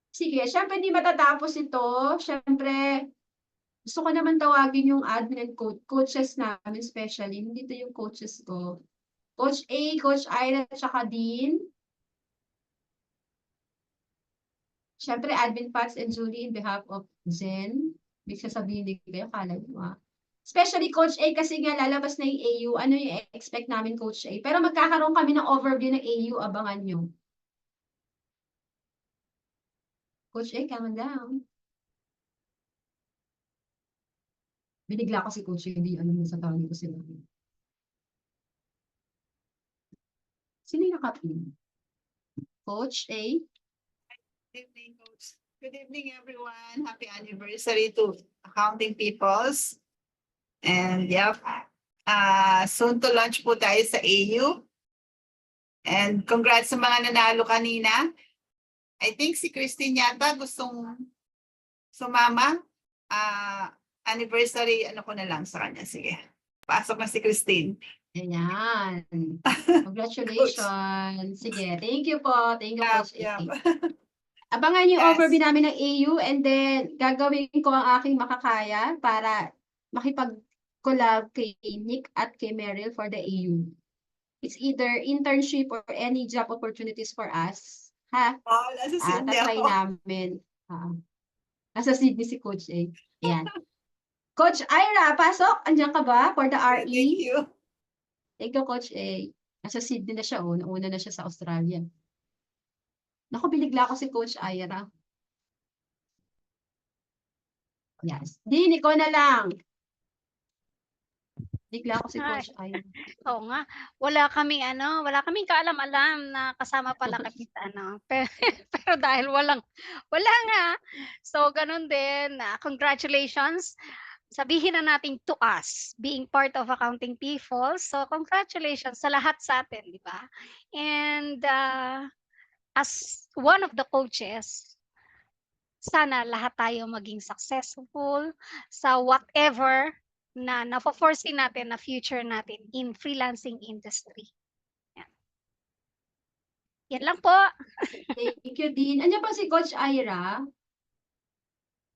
Sige, syempre hindi matatapos ito. Syempre, gusto ko naman tawagin yung admin and coaches namin especially. Hindi ito yung coaches ko. Coach A, Coach Ira, tsaka Dean. Syempre, admin Pats and Julie in behalf of Zen. Big sasabihin din kayo, kala nyo Especially Coach A kasi nga lalabas na yung AU. Ano yung expect namin, Coach A? Pero magkakaroon kami ng overview ng AU. Abangan nyo. Coach A, calm down. Binigla ko si Coach A. Hindi mo sa tawag ko sila. Sino yung nakapin? Coach A? Good evening, Coach. Good evening, everyone. Happy anniversary to Accounting Peoples. And yep, soon to launch po tayo sa AU. And congrats sa mga nanalo kanina. I think si Christine yata gustong sumama. Anniversary, ano ko na lang sa kanya. Sige, pasok na si Christine. Ayan. Congratulations. Sige, thank you po. Thank you, Coach A. Abangan yung overview namin ng AU and then gagawin ko ang aking makakaya para makipag-collab kay Nick at kay Meryl for the AU. It's either internship or any job opportunities for us. Ha? Nasa Sydney tatry ako. namin. Nasa Sydney si Coach A. Ayan. Coach Ira, pasok. Andiyan ka ba for the RE? Thank you. Thank you, Coach A. Nasa Sydney na siya, una na siya sa Australia. Naku, binigla ko si Coach Ira. Yes. Din, ikaw na lang. Bigla ko si Ay. Coach Ira. Oo nga, wala kaming kaalam-alam na kasama pala kami sa pero dahil wala nga. So ganun din, congratulations. Sabihin na natin to us, being part of accounting people. So congratulations sa lahat sa atin, di ba? And as one of the coaches, sana lahat tayo maging successful sa whatever na napo-foresee natin na future natin in freelancing industry. Yan lang po. Thank you, Dean. Andiyan pa si Coach Ira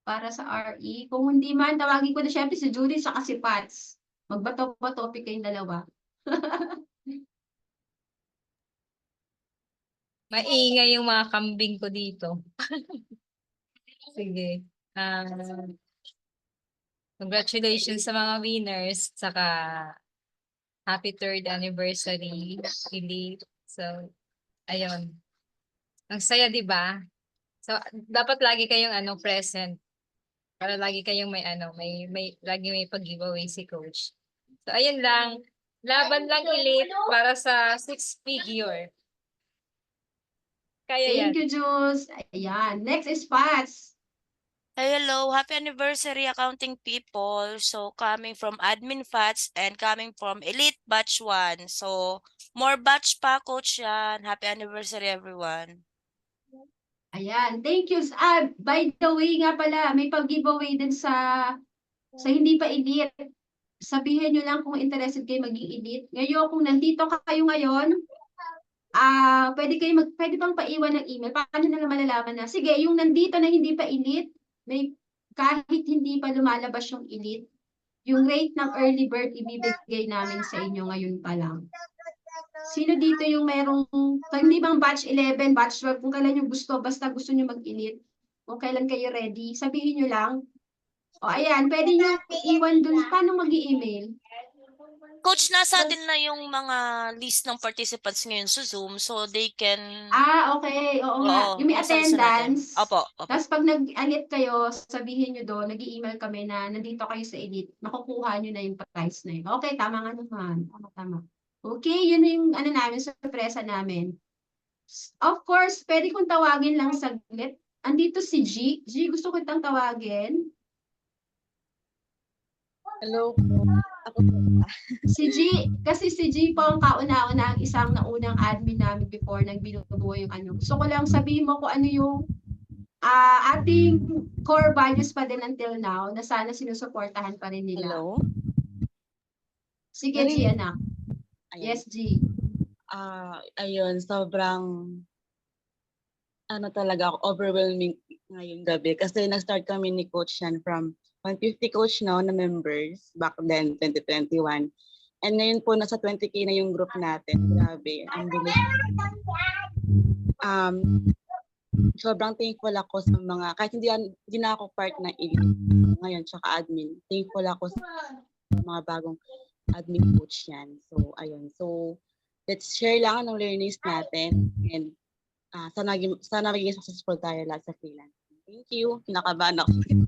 para sa RE. Kung hindi man, tawagin ko na syempre si Judy sa si Pats. Magbato-topic kayong dalawa. Maingay yung mga kambing ko dito. Sige. Congratulations sa mga winners. Saka happy 3rd anniversary, Philip. So, ayun. Ang saya, di ba? So, dapat lagi kayong present. Para lagi kayong lagi may pag-giveaway si coach. So, ayun lang. Laban lang ulit para sa 6 figure. Kaya yan. Thank you, Jules. Ayan. Next is Pats. Hello, happy anniversary accounting people. So coming from Admin Fats and coming from Elite Batch 1. So more batch pa, coach yan. Happy anniversary everyone. Ayan. Thank you. By the way nga pala, may pag-giveaway din sa hindi pa elite. Sabihin nyo lang kung interested kayo maging elite. Ngayon, kung nandito kayo ngayon, pwede pang paiwan ng email. Paano nila malalaman na? Sige, yung nandito na hindi pa elite, kahit hindi pa lumalabas yung elite, yung rate ng early bird ibibigay namin sa inyo ngayon pa lang. Sino dito yung merong, hindi bang batch 11, batch 12, kung kailan yung gusto, basta gusto nyo mag-elite, kung kailan kayo ready, sabihin nyo lang. O ayan, pwede nyo iwan dun, paano mag-i-email? Coach, nasa atin na yung mga list ng participants ngayon sa Zoom so they can... Okay. Oo nga. Oo, Yung may nasa lista natin. attendance. Opo. Tapos pag nag-elite kayo, sabihin nyo doon, nag-i-email kami na nandito kayo sa elite, makukuha nyo na yung price na yun. Okay, tama nga naman. Tama. Okay, yun yung namin, sorpresa namin. Of course, pwede kong tawagin lang saglit. Andito si G. G, gusto ko itang tawagin. Hello po. Ako po. Si G, kasi si G po ang kauna-una ang isang naunang admin namin before nang binubuo yung Gusto ko lang sabihin mo kung ano yung ating core values pa din until now na sana sinusuportahan pa rin nila. Hello? Sige, G, anak. Ayun. Yes, G. Ayun, sobrang talaga ako, overwhelming ngayong gabi kasi nag-start kami ni Coach yan from 150 coach na members back then, 2021. And ngayon po, nasa 20K na yung group natin. Grabe, ang bilis. Sobrang thankful ako sa mga, kahit hindi na ako part ng elite ngayon, tsaka admin. Thankful ako sa mga bagong admin coach yan. So, ayun. So, let's share lang ang learnings natin and sana maging successful tayo lahat sa freelancing. Thank you. Kinakabahan ako.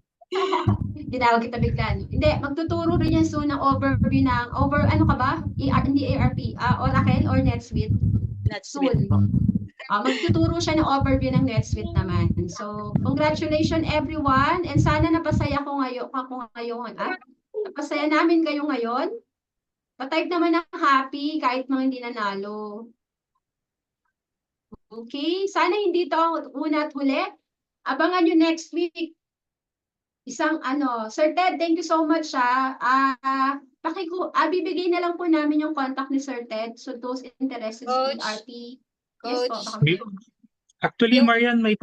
Tinawag kita bigla. Hindi, magtuturo rin yan soon ng overview ng, ano ka ba? Hindi ARP, Oracle or NetSuite? NetSuite soon. Magtuturo siya ng overview ng NetSuite naman. So, congratulations everyone and sana napasaya ko ngayon. Napasaya namin kayo ngayon. Pa-type naman ng happy kahit mga hindi nanalo. Okay? Sana hindi to ang una at huli. Abangan nyo next week. Isang Sir Ted, thank you so much bibigay na lang po namin yung contact ni Sir Ted. So those interested in ERP. Yes po. Actually, Marian, may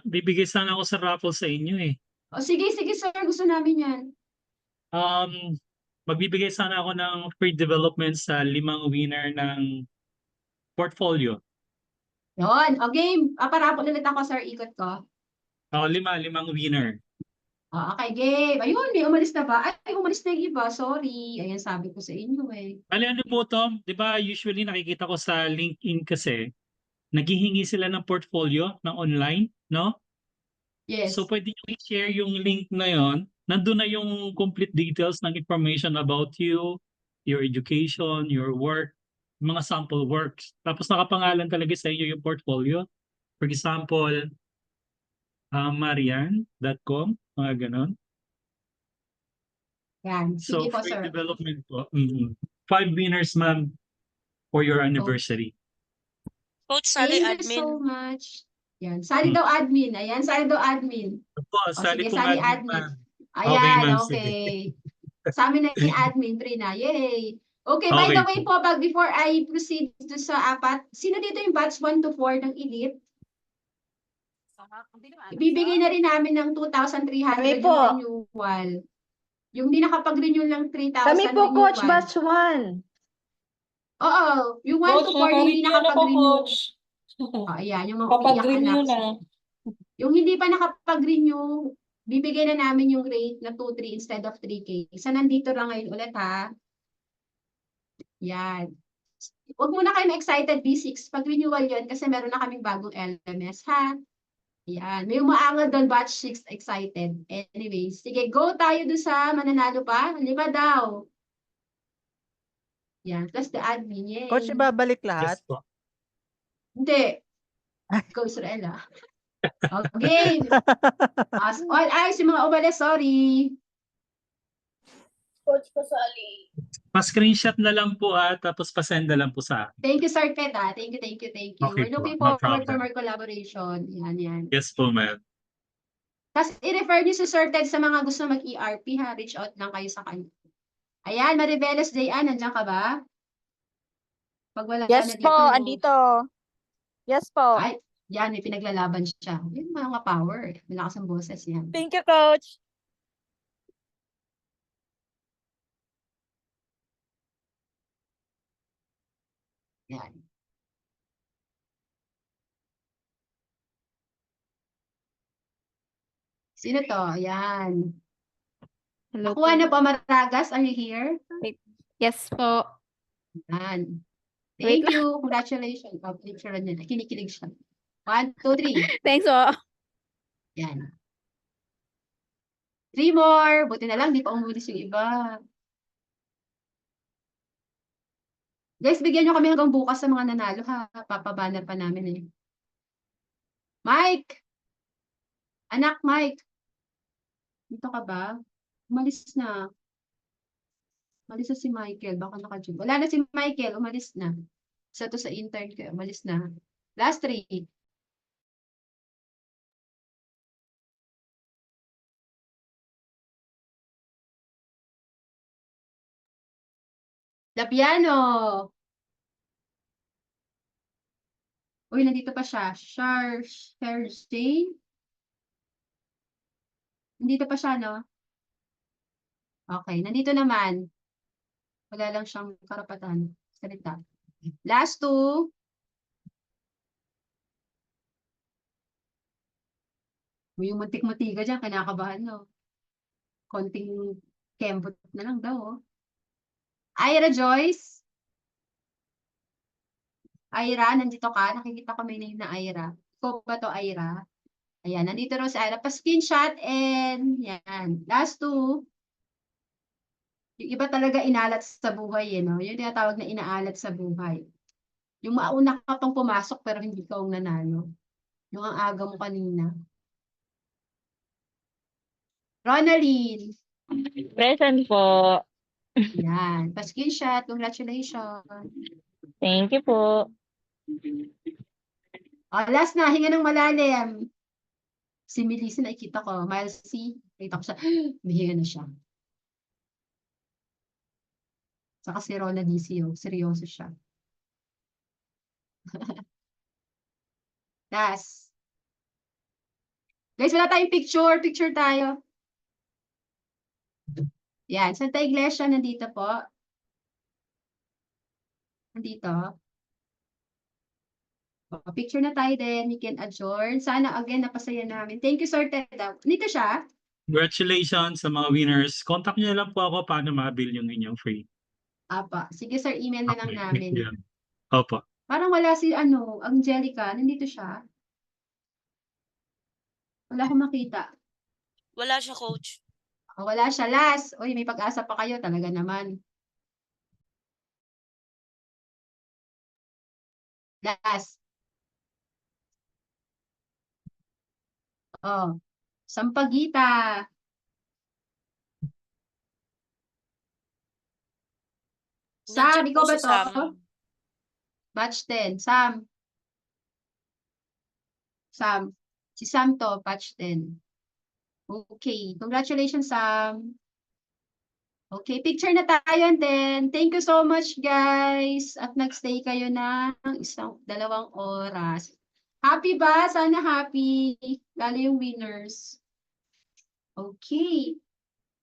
bibigay sana ako sa raffle sa inyo eh. Sige sir, gusto namin yan. Magbibigay sana ako ng free development sa 5 winner ng portfolio. Yun. Okay, parapol ulit ako, sir. Ikot ko. 5 winner. Okay, game. Ayun, may umalis na ba? Ay, umalis na yung iba. Sorry. Ayan, sabi ko sa inyo eh. Ano po, Tom? Di ba usually nakikita ko sa LinkedIn kasi, naghihingi sila ng portfolio ng online, no? Yes. So pwede nyo i-share yung link na yon. Nandun na yung complete details ng information about you, your education, your work, mga sample works. Tapos nakapangalan talaga sa inyo yung portfolio. For example, marian.com, mga ganon. Yan. So Sige po, free sir. development po. 5 winners, ma'am, for your anniversary. Coach Sally, Thank you admin. so much. Yan. Sali daw admin. Ayan, sali daw admin. Po, O sali sige, pong sali admin, admin. ma'am. Ayan, ma'am, sige. okay. Sa amin na yung admin, Trina. Yay! Okay, by Okay the way po, before I proceed to sa apat, sino dito yung batch 1 to 4 ng Elite? Ibibigay na rin namin ng 2,300 Kami yung po. renewal. Yung di nakapag-renew ng 3,000 Kami po, renewal. Coach, batch 1. Oo, yung 1 to 4 yung hindi nakapag-renew. Oh, ayan, yung mga umiiyak Kapag-renew anak. na. Yung hindi pa nakapag-renew, bibigay na namin yung rate na 2,300 instead of 3K. Isa nandito lang ngayon ulit ha. Yan. Huwag muna kayo excited B6 pag renewal yun kasi meron na kaming bagong LMS ha. Yan. May umaangal doon batch 6 excited. Anyways, sige go tayo doon sa mananalo pa. 5 daw. Yan. Plus the admin. Yay. Coach, ibabalik lahat? Yes po. Hindi. Go Israel ah. Okay. As all eyes, yung mga umalis, sorry. Coach Pasali. Pa-screenshot na lang po tapos pa-send na lang po sa akin. Thank you, Sir Ted. Thank you, thank you, thank you. Okay We're looking po, no forward for problem. more collaboration. Yan, yan. Yes po, ma'am. Tapos i-refer niyo si Sir Ted sa mga gusto mag-ERP ha. Reach out lang kayo sa kanya. Ayan, Mariveles Dayan, nandiyan ka ba? Pag wala Yes na po, dito. andito. Yes po. Ay, yan, may pinaglalaban siya. Yan, mga power. Malakas ang boses yan. Thank you, Coach. Yan. Sino to? Yan. Hello Nakuha na po. po, Maragas. Are you here? Yes po. Yan. Wait Thank you. Congratulations. Oh, picture niya. Kinikilig siya. 1, 2, 3. Thanks po. Yan. 3 more. Buti na lang, di pa umulis yung iba. Guys, bigyan nyo kami hanggang bukas sa mga nanalo ha. Papabanner pa namin eh. Mike! Anak, Mike. Dito ka ba? Umalis na. Umalis na si Michael. Baka naka-job. Wala na si Michael. Umalis na. Isa to sa intern ko. Umalis na. Last 3. Lapiano. Uy, nandito pa siya. Thursday. Nandito pa siya, no? Okay, nandito naman. Wala lang siyang karapatan. Salita. Last 2. Yung muntik-muntika dyan, kinakabahan, no? Konting kembot na lang daw, oh. Ira Joyce. Ira, nandito ka? Nakikita ko may name na Ira. Ikaw ba to, Ira? Ayan, nandito raw si Ira. Pa-screenshot and yan. Last 2. Yung iba talaga inalat sa buhay, no? Yung tinatawag na inaalat sa buhay. Yung mauna ka pang pumasok pero hindi ka ang nanalo. Yung ang aga mo kanina. Ronaline. Present po. Yan. Pa-screenshot. Congratulations. Thank you po. Last na. Hinga ng malalim. Si Melissa nakikita ko. Miles C. Nakita ko siya. Humihinga na siya. Saka si Rona DCO. Seryoso siya. Last. Guys, wala tayong picture. Picture tayo. Yan. Santa Iglesia, nandito po. Nandito. Picture na tayo din. We can adjourn. Sana again, napasaya namin. Thank you, Sir Ted. Nandito siya. Congratulations sa mga winners. Contact niyo lang po ako paano ma-avail yung inyong free. Apa. Sige sir, email na lang Okay, namin. thank you. Opo. Parang wala si Angelica. Nandito siya. Wala akong makita. Wala siya, coach. Wala siya. Last. Uy, may pag-asa pa kayo. Talaga naman. Last. Oh. Sampaguita. Sam, Nandiyan ikaw po ba si to? Sam. Batch 10. Sam. Sam. Si Sam to, batch 10. Okay. Congratulations, Sam. Okay, picture na tayo and then thank you so much guys at nagstay kayo ng 2 oras. Happy ba? Sana happy. Lalo yung winners. Okay.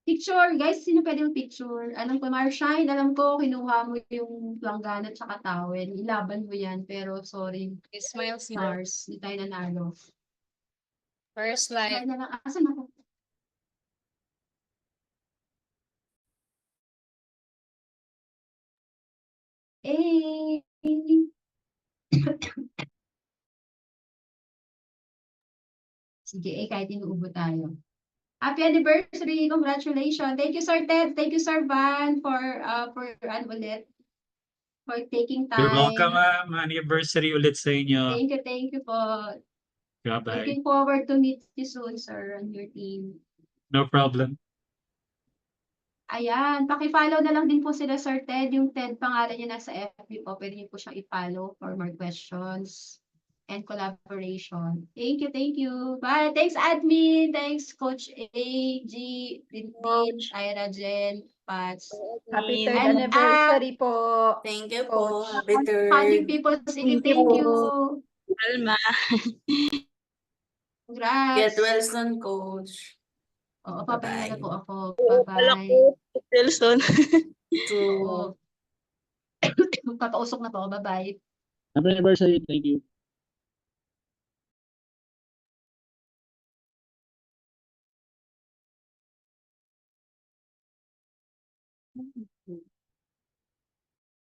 Picture, guys. Sino pwede yung picture? Alam ko, Marshine, alam ko, kinuha mo yung planggana at saka towel. Ilaban mo yan, pero sorry. Smile sila. Stars, hindi tayo nanalo. First Tayo slide. na lang. Asan ako? Eh. Sige, kahit inuubo tayo. Happy anniversary! Congratulations! Thank you, Sir Ted. Thank you, Sir Van, for ulit, for taking You're time. welcome, ma'am. Anniversary ulit sa inyo. Thank you po. Bye-bye. Looking forward to meet you soon, sir, and your team. No problem. Ayan, paki-follow na lang din po sila, Sir Ted. Yung Ted, pangalan niya nasa FB po. Pwede niyo po siyang i-follow for more questions and collaboration. Thank you. Bye. Thanks, admin. Thanks, Coach A, G, Rintin, Ira, Jen, Pats. Happy third And, anniversary po. Thank you Coach. po. Happy Founding third. people, sige, Thank you thank po. you. Alma. Get Congrats. well soon, coach. Oo, Bye-bye. papahinga na po ako. Wala Bye-bye. ko. Wilson. True. Oo. Papausok na po ako. Bye-bye. Happy anniversary. Thank you.